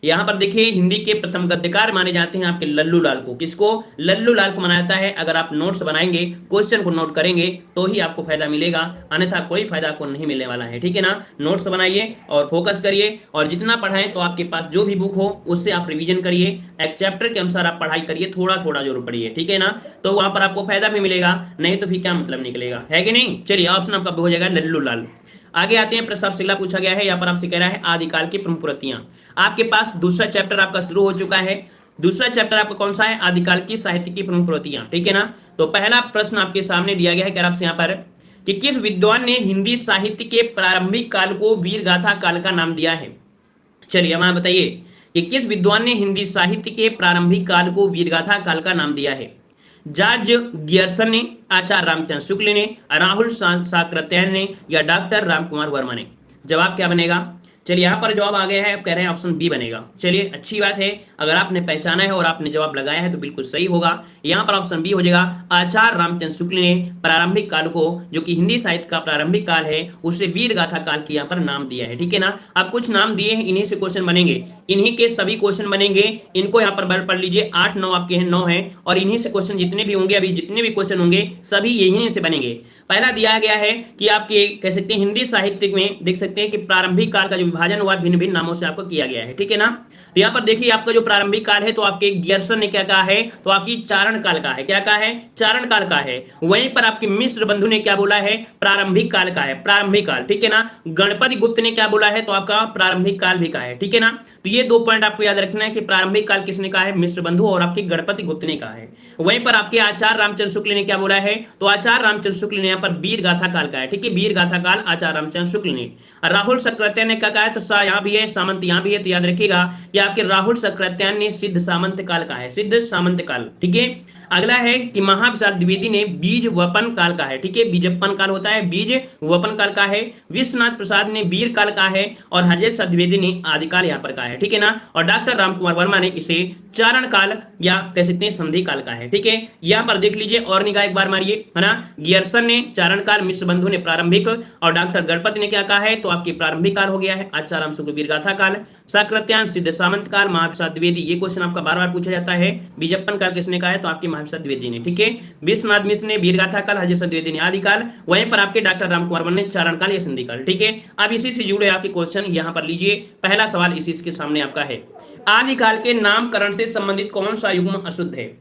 यहां पर देखिए, हिंदी के प्रथम गद्यकार माने जाते हैं आपके लल्लूलाल को। किसको? लल्लूलाल को माना जाता है। अगर आप नोट्स बनाएंगे, क्वेश्चन को नोट करेंगे तो ही आपको फायदा मिलेगा, अन्यथा कोई फायदा आपको नहीं मिलने वाला है। ठीक है ना, नोट्स बनाइए और फोकस करिए और जितना पढ़ाएं तो आपके पास जो भी बुक हो उससे आप रिवीजन करिए, एक चैप्टर के अनुसार आप पढ़ाई करिए, थोड़ा थोड़ा जरूर पढ़िए। ठीक है ना, तो वहां पर आपको फायदा भी मिलेगा, नहीं तो फिर क्या मतलब निकलेगा, है कि नहीं? चलिए ऑप्शन आपका हो जाएगा लल्लूलाल। आगे आते हैं, प्रश्न आपसे अगला पूछा गया है, यहाँ पर आपसे कह रहा है आदिकाल की प्रमुख प्रवृत्तियां। आपके पास दूसरा चैप्टर आपका शुरू हो चुका है। दूसरा चैप्टर आपका कौन सा है? आदिकाल की साहित्य की प्रमुख प्रवृत्तियां। ठीक है ना, तो पहला प्रश्न आपके सामने दिया गया है, कह रहा आपसे यहाँ पर कि किस विद्वान ने हिंदी साहित्य के प्रारंभिक काल को वीर गाथा काल का नाम दिया है? चलिए हमें बताइए कि किस विद्वान ने हिंदी साहित्य के प्रारंभिक काल को वीर गाथा काल का नाम दिया है? जॉर्ज गियर्सन ने, आचार्य रामचंद्र शुक्ल ने, राहुल साकृत्यायन ने या डॉक्टर रामकुमार वर्मा ने? जवाब क्या बनेगा? चलिए यहाँ पर जवाब आ गया है, कह रहे हैं ऑप्शन बी बनेगा। चलिए अच्छी बात है, अगर आपने पहचाना है और आपने जवाब लगाया है तो बिल्कुल सही होगा। यहाँ पर ऑप्शन बी हो जाएगा। आचार्य रामचंद्र शुक्ल ने प्रारंभिक काल को, जो कि हिंदी साहित्य का प्रारंभिक काल है, उसे वीर गाथा काल की यहाँ पर नाम दिया है। ठीक है ना, अब कुछ नाम दिए हैं, इन्हीं से क्वेश्चन बनेंगे, इन्हीं के सभी क्वेश्चन बनेंगे। इनको यहाँ पर पढ़ लीजिए, 8 9 आपके हैं, 9 है, और इन्हीं से क्वेश्चन जितने भी होंगे, अभी जितने भी क्वेश्चन होंगे सभी यहीं से बनेंगे। पहला दिया गया है कि आपके कह सकते हैं हिंदी साहित्य में देख सकते हैं कि प्रारंभिक काल का जो विभाजन हुआ भिन्न भिन्न नामों से आपको किया गया है। ठीक है ना, तो यहाँ पर देखिए आपका जो प्रारंभिक काल है तो आपके गियर्सन ने क्या कहा है, तो आपकी चारण काल का है। क्या कहा है, चारण काल का है। वहीं पर आपके मिश्र बंधु ने क्या बोला है, प्रारंभिक काल का है, प्रारंभिक काल। ठीक है ना, गणपति गुप्त ने क्या बोला है, तो आपका प्रारंभिक काल भी का है। ठीक है ना, तो ये 2 पॉइंट आपको याद रखना है कि प्रारंभिक काल किसने कहा है, मिश्र बंधु और आपके गणपति गुप्त ने कहा है। वहीं पर आपके आचार्य रामचंद्र शुक्ल ने क्या बोला है, तो आचार्य रामचंद्र शुक्ल ने यहाँ पर वीर गाथा काल का है। ठीक है, वीर गाथा काल आचार्य रामचंद्र शुक्ल ने। राहुल सक्रात्यायन ने क्या कहा है, तो सा यहाँ भी है, सामंत यहाँ भी है, तो याद रखिएगा कि आपके राहुल सक्रात्यायन ने सिद्ध सामंत काल का है, सिद्ध सामंत काल। ठीक है, अगला है कि महाप्रसाद द्विवेदी ने बीज वपन काल का है। ठीक है, बीजपन काल होता है, बीज वपन काल का है। विश्वनाथ प्रसाद ने वीर काल का है, और हजरत प्रसाद द्विवेदी ने आदिकाल यहाँ पर का है। ठीक है ना, और डॉक्टर रामकुमार वर्मा ने इसे चारण काल या कह सकते हैं संधि काल का है। ठीक है, यहाँ पर देख लीजिए और निगाह एक बार मारिए, है ना। गियर्सन ने चारण काल, मिश्र बंधु ने प्रारंभिक, और डॉक्टर गणपति ने क्या कहा है, तो आपकी प्रारंभिक काल हो गया है। आचार्य राम शुक्ल वीर गाथा काल, सक्रात्यायन सिद्ध सामंत काल, महाप्रसाद द्विवेदी, ये क्वेश्चन आपका बार बार पूछा जाता है, बीजप्पन काल किसने कहा है, तो आपके महाप्रसाद द्विवेदी ने। ठीक है, विश्वनाथ मिश्र ने वीर गाथा काल, हजरत द्विवेदी ने आदिकाल, वहीं पर आपके डॉक्टर रामकुमार वर्मा ने चारण काल या संधि काल। ठीक है, अब इसी से जुड़े आपके क्वेश्चन यहाँ पर लीजिए। पहला सवाल इसी के सामने आपका है, आदिकाल के नामकरण से संबंधित कौन सा युग्म अशुद्ध है।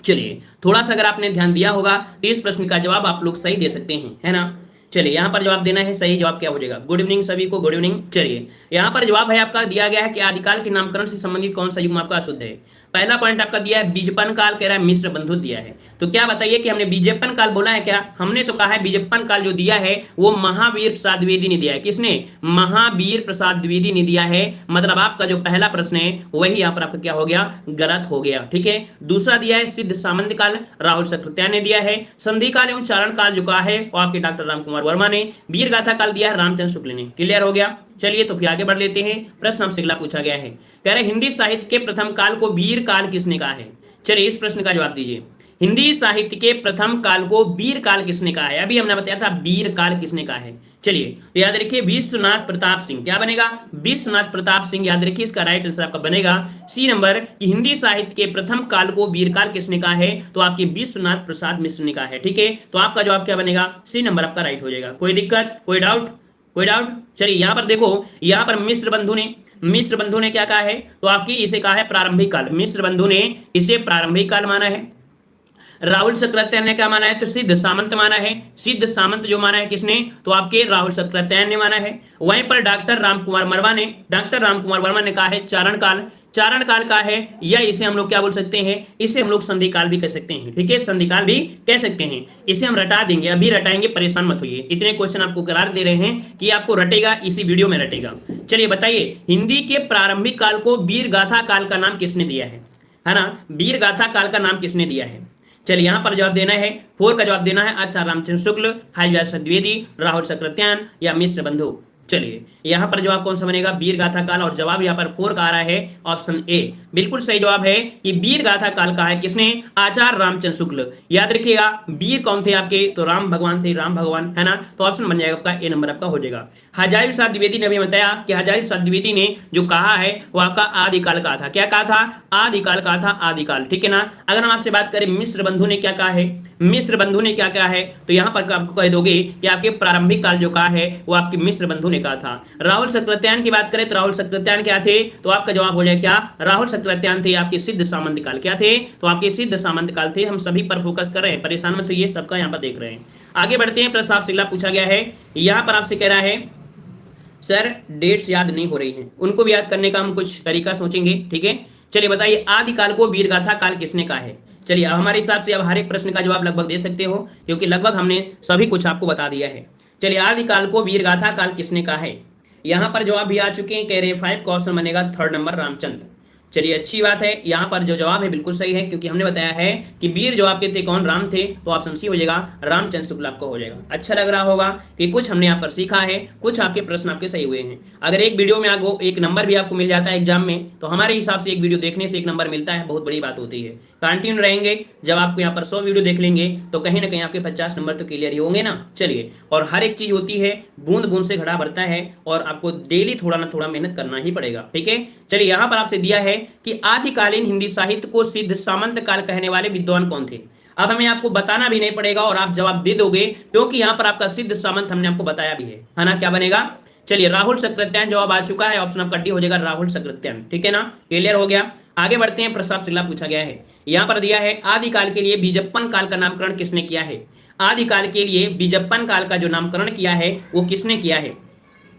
चलिए थोड़ा सा अगर आपने ध्यान दिया होगा तो इस प्रश्न का जवाब आप लोग सही दे सकते हैं, है ना। चलिए यहाँ पर जवाब देना है, सही जवाब क्या हो जाएगा। गुड इवनिंग सभी को, गुड इवनिंग। चलिए यहाँ पर जवाब है आपका दिया गया है कि आदिकाल के नामकरण से संबंधित कौन सा युग्म आपका अशुद्ध है। पहला पॉइंट आपका दिया है बीजपन काल, कह रहा है मिश्र बंधु दिया है। तो क्या बताइए कि हमने बीजपन काल बोला है क्या, हमने तो कहा है बीजपन काल जो दिया है वो महावीर प्रसाद द्विवेदी ने दिया है। किसने, महावीर प्रसाद द्विवेदी ने दिया है। मतलब आपका जो पहला प्रश्न है वही यहाँ पर आपका क्या हो गया, गलत हो गया। ठीक है, दूसरा दिया है सिद्ध सामंत काल, राहुल सक्रात्यायन ने दिया है। संधि काल एवं चारण काल जो कहा है वो आपके डॉक्टर रामकुमार वर्मा ने। वीर गाथा काल दिया है रामचंद्र शुक्ल ने। क्लियर हो गया। चलिए तो फिर आगे बढ़ लेते हैं। प्रश्न आपसे अगला पूछा गया है, कह रहे हिंदी साहित्य के प्रथम काल को वीर काल किसने कहा है। चलिए इस प्रश्न का जवाब दीजिए, हिंदी साहित्य के प्रथम काल को वीर काल किसने कहा है। अभी हमने बताया था वीर काल किसने कहा है। चलिए तो याद रखिए विश्वनाथ प्रताप सिंह। क्या बनेगा, विश्वनाथ प्रताप सिंह। याद रखिए इसका राइट आंसर आपका बनेगा सी नंबर, कि हिंदी साहित्य के प्रथम काल को वीर काल किसने कहा है, तो आपके विश्वनाथ प्रसाद मिश्र ने कहा है। ठीक है, तो आपका जवाब क्या बनेगा, सी नंबर आपका राइट हो जाएगा। कोई दिक्कत, कोई डाउट, कोई डाउट। चलिए यहाँ पर देखो, यहाँ पर मिश्र बंधु ने क्या कहा है, तो आपकी इसे कहा है प्रारंभिक काल। मिश्र बंधु ने इसे प्रारंभिक काल माना है। राहुल सक्रात्यायन ने क्या माना है, तो सिद्ध सामंत माना है। सिद्ध सामंत जो माना है किसने, तो आपके राहुल सक्रात्यायन ने माना है। वहीं पर डॉक्टर रामकुमार वर्मा ने कहा है चारण काल। चारण काल का है, या इसे हम लोग क्या बोल सकते हैं, इसे हम लोग संधि काल भी कह सकते हैं। ठीक है, संधि काल भी कह सकते हैं। इसे हम रटा देंगे, अभी रटाएंगे, परेशान मत होइए। इतने क्वेश्चन आपको करार दे रहे हैं कि आपको रटेगा, इसी वीडियो में रटेगा। चलिए बताइए, हिंदी के प्रारंभिक काल को वीर गाथा काल का नाम किसने दिया है ना। वीर गाथा काल का नाम किसने दिया है। चलिए यहाँ पर जवाब देना है, 4 का जवाब देना है आचार्य रामचंद्र शुक्ल, हरिदास द्विवेदी, राहुल सक्रात्यायन या मिश्र बंधु। चलिए यहाँ पर जवाब कौन सा बनेगा, वीर गाथा काल, और जवाब यहाँ पर 4 का आ रहा है ऑप्शन ए। बिल्कुल सही जवाब है कि वीर गाथा काल का है किसने, आचार्य रामचंद्र शुक्ल। याद रखिएगा वीर कौन थे आपके, तो राम भगवान थे, राम भगवान, है ना। तो ऑप्शन बन जाएगा आपका ए नंबर आपका हो जाएगा। हजारी प्रसाद द्विवेदी ने अभी बताया कि हजारी प्रसाद द्विवेदी ने जो कहा है वो आपका आदिकाल का था। क्या कहा था, आदिकाल का था, आदिकाल। ठीक है ना। अगर हम आपसे बात करें मिश्र बंधु ने क्या कहा है, मिश्र बंधु ने क्या कहा है, तो यहाँ पर आपको कह दोगे कि आपके प्रारंभिक काल जो कहा है वो आपके मिश्र बंधु ने कहा था। राहुल सक्रात्यायन की बात करें तो राहुल सक्रात्यायन क्या थे, तो आपका जवाब हो जाए क्या, राहुल सक्रात्यायन थे आपके सिद्ध सामंत काल। क्या थे, तो आपके सिद्ध सामंत काल थे। हम सभी पर फोकस कर रहे हैं, परेशान मत होइए, सबका यहाँ पर देख रहे हैं। आगे बढ़ते हैं, प्रश्न आपसे अगला पूछा गया है। यहाँ पर आपसे कह रहा है सर डेट्स याद नहीं हो रही हैं, उनको भी याद करने का हम कुछ तरीका सोचेंगे। ठीक है, चलिए बताइए आदिकाल को वीर गाथा काल किसने कहा है। चलिए अब हमारे हिसाब से अब हर एक प्रश्न का जवाब लगभग दे सकते हो, क्योंकि लगभग हमने सभी कुछ आपको बता दिया है। चलिए आदिकाल को वीर गाथा काल किसने कहा है, यहाँ पर जवाब भी आ चुके हैं। कह रहे 5 का ऑप्शन बनेगा 3rd नंबर रामचंद्र। चलिए अच्छी बात है, यहाँ पर जो जवाब है बिल्कुल सही है, क्योंकि हमने बताया है कि वीर जो आपके थे कौन, राम थे, तो ऑप्शन सी हो जाएगा, रामचंद्र शुक्ल आपको हो जाएगा। अच्छा लग रहा होगा कि कुछ हमने यहाँ पर सीखा है, कुछ आपके प्रश्न आपके सही हुए हैं। अगर एक वीडियो में आपको एक नंबर भी आपको मिल जाता है एग्जाम में, तो हमारे हिसाब से एक वीडियो देखने से एक नंबर मिलता है, बहुत बड़ी बात होती है। कंटिन्यू रहेंगे, जब आपको यहाँ पर 100 वीडियो देख लेंगे तो कहीं ना कहीं आपके 50 नंबर तो क्लियर ही होंगे ना। चलिए, और हर एक चीज होती है, बूंद बूंद से घड़ा भरता है, और आपको डेली थोड़ा ना थोड़ा मेहनत करना ही पड़ेगा। ठीक है, चलिए यहाँ पर आपसे दिया है कि आदिकालीन हिंदी साहित्य को सिद्ध सामंत काल कहने वाले विद्वान कौन थे। अब हमें आपको बताना भी नहीं पड़ेगा और आप जवाब दे दोगे, क्योंकि यहाँ पर आपका सिद्ध सामंत हमने आपको बताया भी है ना। क्या बनेगा, चलिए राहुल सकृत्यायन जवाब आ चुका है, ऑप्शन आपका डी हो जाएगा, राहुल सकृत्यायन। ठीक है ना, क्लियर हो गया। आगे बढ़ते हैं, प्रस्ताव शिला पूछा गया है, यहाँ पर दिया है आदिकाल के लिए बीजप्पन काल का नामकरण किसने किया है। आदिकाल के लिए बीजप्पन काल का जो नामकरण किया है वो किसने किया है।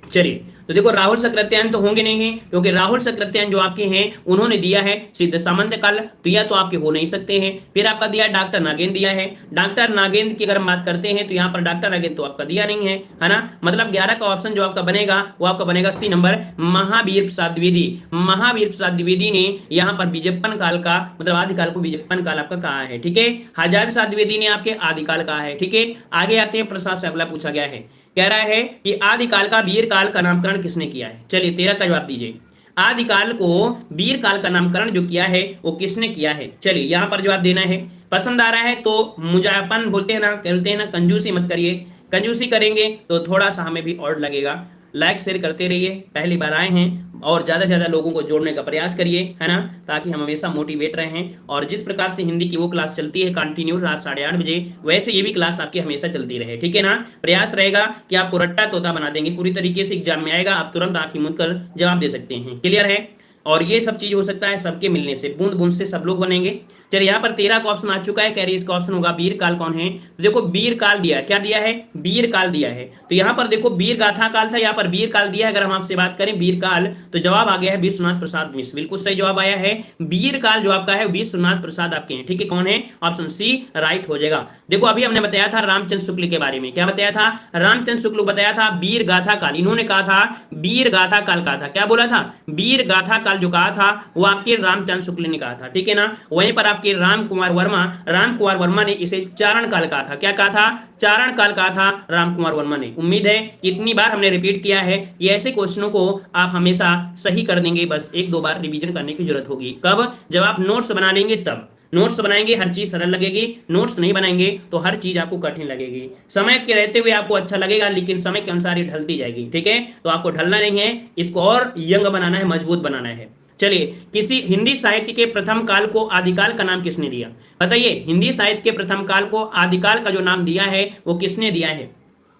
चलिए, तो देखो राहुल सकृत्यायन तो होंगे नहीं है, क्योंकि राहुल सकृत्यायन जो आपके हैं उन्होंने दिया है सिद्ध सामंत काल, तो यह तो आपके हो नहीं सकते हैं। फिर आपका दिया डॉक्टर नागेंद्र दिया है, डॉक्टर नागेंद्र की अगर हम बात करते हैं तो यहाँ पर डॉक्टर नागेंद्र तो आपका दिया नहीं है ना। मतलब 11 का ऑप्शन जो आपका बनेगा वो आपका बनेगा सी नंबर, महावीर प्रसाद द्विवेदी। महावीर प्रसाद द्विवेदी ने यहाँ पर बीजप्पन काल का मतलब आदिकाल को बीजप्पन काल आपका कहा है। ठीक है, हजार प्रसाद द्विवेदी ने आपके आदिकाल कहा है। ठीक है, आगे आते हैं, प्रस्ताव से अगला पूछा गया है, कह रहा है कि आदिकाल का वीर काल का नामकरण किसने किया है। चलिए 13 का जवाब दीजिए, आदिकाल को वीर काल का नामकरण जो किया है वो किसने किया है। चलिए यहाँ पर जवाब देना है, पसंद आ रहा है तो मुजापन बोलते हैं ना, कहते हैं ना, कंजूसी मत करिए, कंजूसी करेंगे तो थोड़ा सा हमें भी और लगेगा। लाइक शेयर करते रहिए, पहली बार आए हैं, और ज़्यादा से ज़्यादा लोगों को जोड़ने का प्रयास करिए, है ना, ताकि हम हमेशा मोटिवेट रहें। और जिस प्रकार से हिंदी की वो क्लास चलती है कंटिन्यू रात 8:30 बजे, वैसे ये भी क्लास आपकी हमेशा चलती रहे। ठीक है ना, प्रयास रहेगा कि आपको रट्टा तोता बना देंगे, पूरी तरीके से एग्जाम में आएगा, आप तुरंत आंखें मूंद कर जवाब दे सकते हैं। क्लियर है, और ये सब चीज हो सकता है सबके मिलने से, बूंद बूंद से सब लोग बनेंगे। चलिए यहाँ पर 13 का ऑप्शन आ चुका है, कह रही इसका ऑप्शन होगा वीर काल कौन है। तो देखो वीर काल दिया है, क्या दिया है, वीर काल दिया है। तो यहाँ पर देखो वीर गाथा काल था, यहाँ पर वीर काल दिया है। अगर हम आपसे बात करें वीर काल, तो जवाब आ गया है विश्वनाथ प्रसाद मिश्र, बिल्कुल सही जवाब आया है। वीर काल जो आपका है विश्वनाथ प्रसाद आपके हैं। ठीक है, कौन है, ऑप्शन सी राइट हो जाएगा। देखो अभी हमने बताया था रामचंद्र शुक्ल के बारे में, क्या बताया था, रामचंद्र शुक्ल बताया था वीर गाथा काल, इन्होंने कहा था वीर गाथा काल कहा था। क्या बोला था, वीर गाथा काल जो कहा था वो आपके रामचंद्र शुक्ल ने कहा था। ठीक है ना, वहीं पर आपके राम कुमार वर्मा ने इसे चारण काल कहा था। क्या कहा था, चारण काल कहा था राम कुमार वर्मा ने। उम्मीद है कि इतनी बार हमने रिपीट किया है कि ऐसे क्वेश्चनों को आप हमेशा सही कर देंगे, बस 1-2 बार रिवीजन करने की जरूरत होगी। कब, जब आप नोट्स बना लेंगे तब। नोट्स बनाएंगे हर चीज सरल लगेगी, नोट्स नहीं बनाएंगे तो हर चीज आपको कठिन लगेगी। समय के रहते हुए आपको अच्छा लगेगा, लेकिन समय के अनुसार ये ढलती जाएगी। ठीक है, तो आपको ढलना नहीं है, इसको और यंग बनाना है, मजबूत बनाना है। चलिए, किसी हिंदी साहित्य के प्रथम काल को आदिकाल का नाम किसने दिया, बताइए। हिंदी साहित्य के प्रथम काल को आदिकाल का जो नाम दिया है वो किसने दिया है।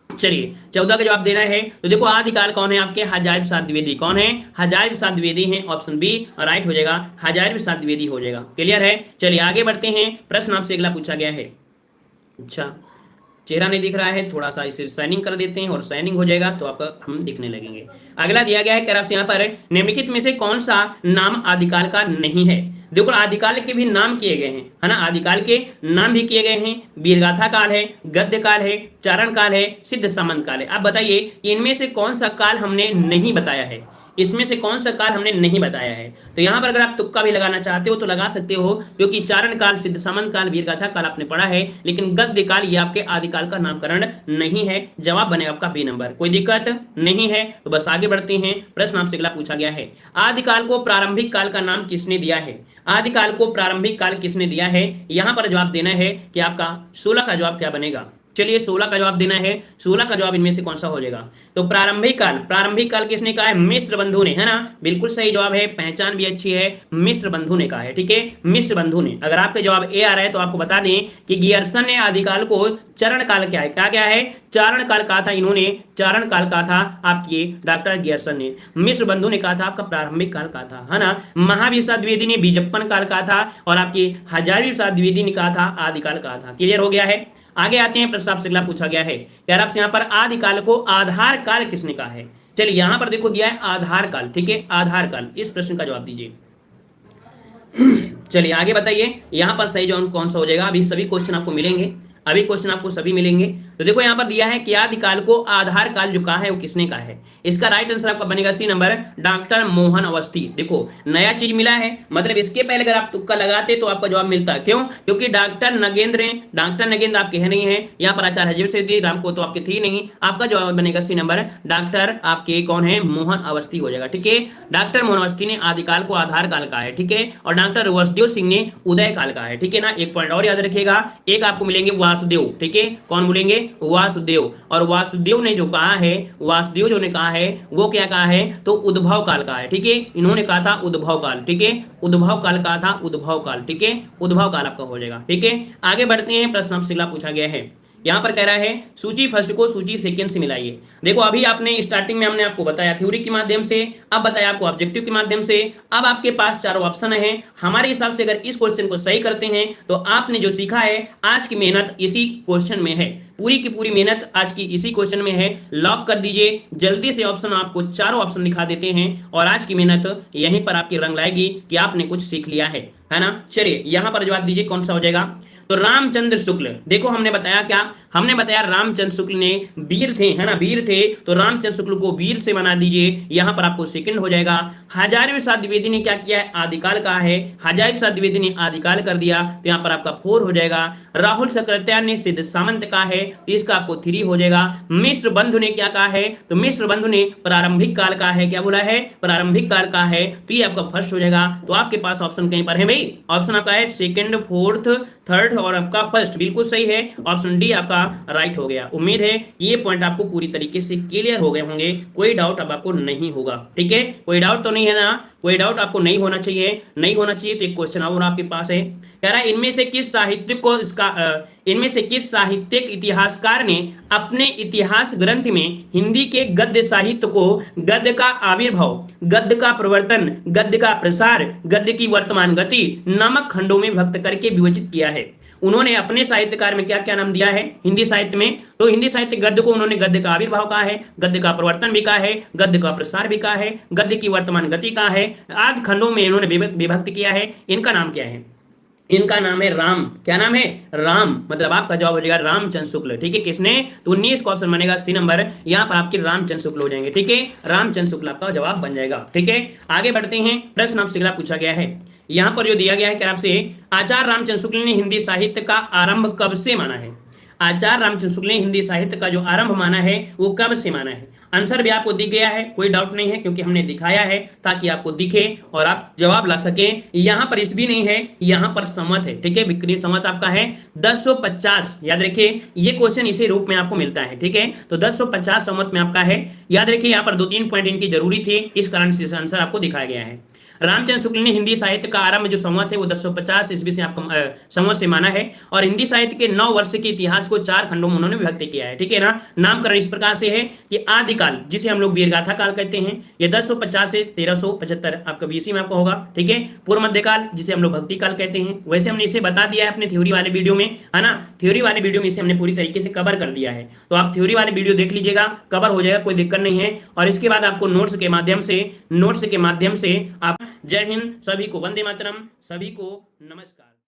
चलिए 14 का जवाब देना है। तो देखो आदिकाल कौन है आपके, हजार प्रसाद द्विवेदी। कौन है, हजार प्रसाद द्विवेदी हैं, ऑप्शन बी राइट हो जाएगा, हजार प्रसाद द्विवेदी हो जाएगा। क्लियर है, चलिए आगे बढ़ते हैं, प्रश्न आपसे अगला पूछा गया है। अच्छा, चेहरा नहीं दिख रहा है, थोड़ा सा इसे साइनिंग कर देते हैं और साइनिंग हो जाएगा तो आपका हम दिखने लगेंगे। अगला दिया गया है, कह आपसे यहाँ पर निम्नलिखित में से कौन सा नाम आदिकाल का नहीं है। देखो आदिकाल के भी नाम किए गए हैं, है ना, आदिकाल के नाम भी किए गए हैं। वीरगाथा काल है, गद्य काल है, चारण काल है, सिद्ध सामंत काल है। आप बताइए इनमें से कौन सा काल हमने नहीं बताया है, इसमें से कौन सा काल हमने नहीं बताया है। तो यहाँ पर अगर आप तुक्का भी लगाना चाहते हो तो लगा सकते हो, क्योंकि चारण काल, सिद्ध सामंत काल, वीरगाथा काल आपने पढ़ा है, लेकिन गद्य काल ये आपके आदिकाल का नामकरण नहीं है। जवाब बनेगा आपका बी नंबर, कोई दिक्कत नहीं है। तो बस आगे बढ़ते हैं, प्रश्न आपसे अगला पूछा गया है, आदिकाल को प्रारंभिक काल का नाम किसने दिया है। आदिकाल को प्रारंभिक काल किसने दिया है, यहाँ पर जवाब देना है कि आपका 16 का जवाब क्या बनेगा। चलिए 16 का जवाब देना है, 16 का जवाब इनमें से कौन सा हो जाएगा। तो प्रारंभिक काल किसने कहा है, मिश्र बंधु ने, है ना, बिल्कुल सही जवाब है, पहचान भी अच्छी है, मिश्र बंधु ने कहा है। ठीक है, मिश्र बंधु ने। अगर आपका जवाब ए आ रहा है तो आपको बता दें कि गियर्सन ने आदिकाल को चरण काल क्या है, क्या है, चारण काल कहा था, इन्होंने चारण काल कहा था आपके डॉक्टर गियर्सन ने। मिश्र बंधु ने कहा था आपका प्रारंभिक काल कहा था, है ना। महावीर प्रसाद द्विवेदी ने बीजप्पन काल कहा था, और आपके हजारी प्रसाद द्विवेदी ने कहा था आदिकाल कहा था। क्लियर हो गया है। आगे आते हैं, प्रस्ताव से अगला पूछा गया है, कह रहा है यहाँ पर आदिकाल को आधार काल किसने कहा है। चलिए यहाँ पर देखो दिया है आधार काल। ठीक है, आधार काल, इस प्रश्न का जवाब दीजिए। चलिए आगे बताइए, यहाँ पर सही जवाब कौन सा हो जाएगा। अभी सभी क्वेश्चन आपको मिलेंगे, अभी क्वेश्चन आपको सभी मिलेंगे। तो देखो यहाँ पर दिया है कि आदिकाल को आधार काल जो कहा है वो किसने कहा है। इसका राइट आंसर आपका बनेगा C number, doctor Mohan Awasthi. देखो नया चीज मिला है, मतलब इसके पहले अगर आप तुक्का लगाते तो आपका जवाब मिलता। क्यों? क्योंकि डॉक्टर नगेंद्र हैं, डॉक्टर नगेंद्र आपके है नहीं है, यहाँ पर आचार्य हजीर से राम को तो आपके थी नहीं, आपका जवाब बनेगा सी नंबर, डॉक्टर आपके कौन है, मोहन अवस्थी हो जाएगा। ठीक है, डॉक्टर मोहन अवस्थी ने आदिकाल को आधार काल कहा है। ठीक है, और डॉक्टर वसुदेव सिंह ने उदय काल कहा है। ठीक है ना, एक पॉइंट और याद रखिएगा, एक आपको मिलेंगे वासुदेव। ठीक है, कौन बोलेंगे? वासुदेव। और वासुदेव ने जो कहा है, वासुदेव जो ने कहा है वो क्या कहा है, तो उद्भव काल कहा है। ठीक है, इन्होंने कहा था उद्भव काल। ठीक है, उद्भव काल कहा था, उद्भव काल। ठीक है, उद्भव काल आपका हो जाएगा। ठीक है, आगे बढ़ते हैं, प्रश्न आपसे अगला पूछा गया है, यहां पर कह रहा है सूची फर्स्ट को सूची सेकंड से मिलाइए। देखो अभी आपने स्टार्टिंग में हमने आपको बताया थ्योरी के माध्यम से, अब बताया आपको ऑब्जेक्टिव के माध्यम से, अब आपके पास चारों ऑप्शन है। हमारे हिसाब से अगर इस क्वेश्चन को सही करते हैं तो आपने जो सीखा है आज की मेहनत इसी क्वेश्चन में है, पूरी की पूरी मेहनत आज की इसी क्वेश्चन में है। लॉक कर दीजिए, जल्दी से ऑप्शन, आपको चारों ऑप्शन दिखा देते हैं और आज की मेहनत यहीं पर आपकी रंग लाएगी कि आपने कुछ सीख लिया है ना। चलिए यहां पर जवाब दीजिए कौन सा हो जाएगा। तो रामचंद्र शुक्ल, देखो हमने बताया क्या, हमने बताया रामचंद्र शुक्ल ने वीर थे, है ना, वीर थे, तो रामचंद्र शुक्ल को वीर से बना दीजिए, यहां पर आपको सेकंड हो जाएगा। हजारी प्रसाद द्विवेदी ने क्या किया है, आदिकाल कहा है, हजारी प्रसाद द्विवेदी ने आदिकाल कर दिया, तो यहां पर आपका 4 हो जाएगा। राहुल सक्रात्यार ने सिद्ध सामंत कहा है, तो इसका आपको 3 हो जाएगा। मिश्र बंधु ने क्या कहा है, तो मिश्र बंधु ने प्रारंभिक काल का है, क्या बोला है, प्रारंभिक काल का है, तो ये आपका फर्स्ट हो जाएगा। तो आपके पास ऑप्शन कहीं पर है भाई, ऑप्शन आपका है सेकंड, फोर्थ, थर्ड और आपका फर्स्ट, बिल्कुल सही है, ऑप्शन डी आपका राइट हो गया। उम्मीद है ये पॉइंट आपको पूरी तरीके से क्लियर हो गए होंगे, कोई डाउट अब आपको नहीं होगा। ठीक है, कोई डाउट तो नहीं है ना, कोई डाउट आपको नहीं होना चाहिए, नहीं होना चाहिए। तो एक क्वेश्चन और आपके पास है, कह रहा है इनमें से किस साहित्यिक को इनमें से किस साहित्यिक इतिहासकार ने अपने इतिहास ग्रंथ में हिंदी के गद्य साहित्य को गद्य का आविर्भाव, गद्य का प्रवर्तन, गद्य का प्रसार, गद्य की वर्तमान गति नामक खंडों में विभक्त करके विवेचित किया है। उन्होंने अपने साहित्यकार में क्या क्या नाम दिया है हिंदी साहित्य में, तो हिंदी साहित्य गद्य को उन्होंने गद्य का आविर्भाव कहा है, गद्य का प्रवर्तन भी कहा है, गद्य का प्रसार भी कहा है, गद्य की वर्तमान गति कहा है, आदि खंडों में इन्होंने विभक्त किया है। इनका नाम क्या है, इनका नाम है राम। क्या नाम है, राम, मतलब आपका जवाब हो जाएगा रामचंद्र शुक्ल। ठीक है, किसने, तो 19 का ऑप्शन बनेगा सी नंबर, यहाँ पर आपके रामचंद्र शुक्ल हो जाएंगे। ठीक है, रामचंद्र शुक्ल आपका जवाब बन जाएगा। ठीक है, आगे बढ़ते हैं, प्रश्न आपसे अगला पूछा गया है, यहां पर जो दिया गया है कि आपसे आचार्य रामचंद्र शुक्ल ने हिंदी साहित्य का आरंभ कब से माना है। आचार्य रामचंद्र शुक्ल ने हिंदी साहित्य का जो आरंभ माना है वो कब से माना है। आंसर भी आपको दिख गया है, कोई डाउट नहीं है, क्योंकि हमने दिखाया है ताकि आपको दिखे और आप जवाब ला सके। यहां पर इस भी नहीं है, यहां पर संवत है। ठीक है, विक्रय संवत आपका है 1050, याद रखिए ये क्वेश्चन इसी रूप में आपको मिलता है। ठीक है, तो 1050 संवत में आपका है, याद रखिए यहाँ पर 2-3 पॉइंट इनकी जरूरी थी, इस कारण से आंसर आपको दिखाया गया है। रामचंद्र शुक्ल ने हिंदी साहित्य का आरंभ जो संवत है वो 1050 ईस्वी से आपका संवत से माना है, और हिंदी साहित्य के 9 वर्ष के इतिहास को 4 खंडों में उन्होंने विभक्त किया है। ठीक है ना, नामकरण इस प्रकार से है कि आदिकाल जिसे हम लोग वीरगाथा काल कहते हैं, ये 1050 से 1375 आपका बीसी में आपका होगा। ठीक है, पूर्व मध्यकाल जिसे हम लोग भक्ति काल कहते हैं, वैसे हमने इसे बता दिया है अपने थ्योरी वाले वीडियो में, है ना, थ्योरी वाले वीडियो में इसे हमने पूरी तरीके से कवर कर दिया है, तो आप थ्योरी वाले वीडियो देख लीजिएगा, कवर हो जाएगा, कोई दिक्कत नहीं है। और इसके बाद आपको नोट्स के माध्यम से आप, जय हिंद, सभी को वंदे मातरम, सभी को नमस्कार।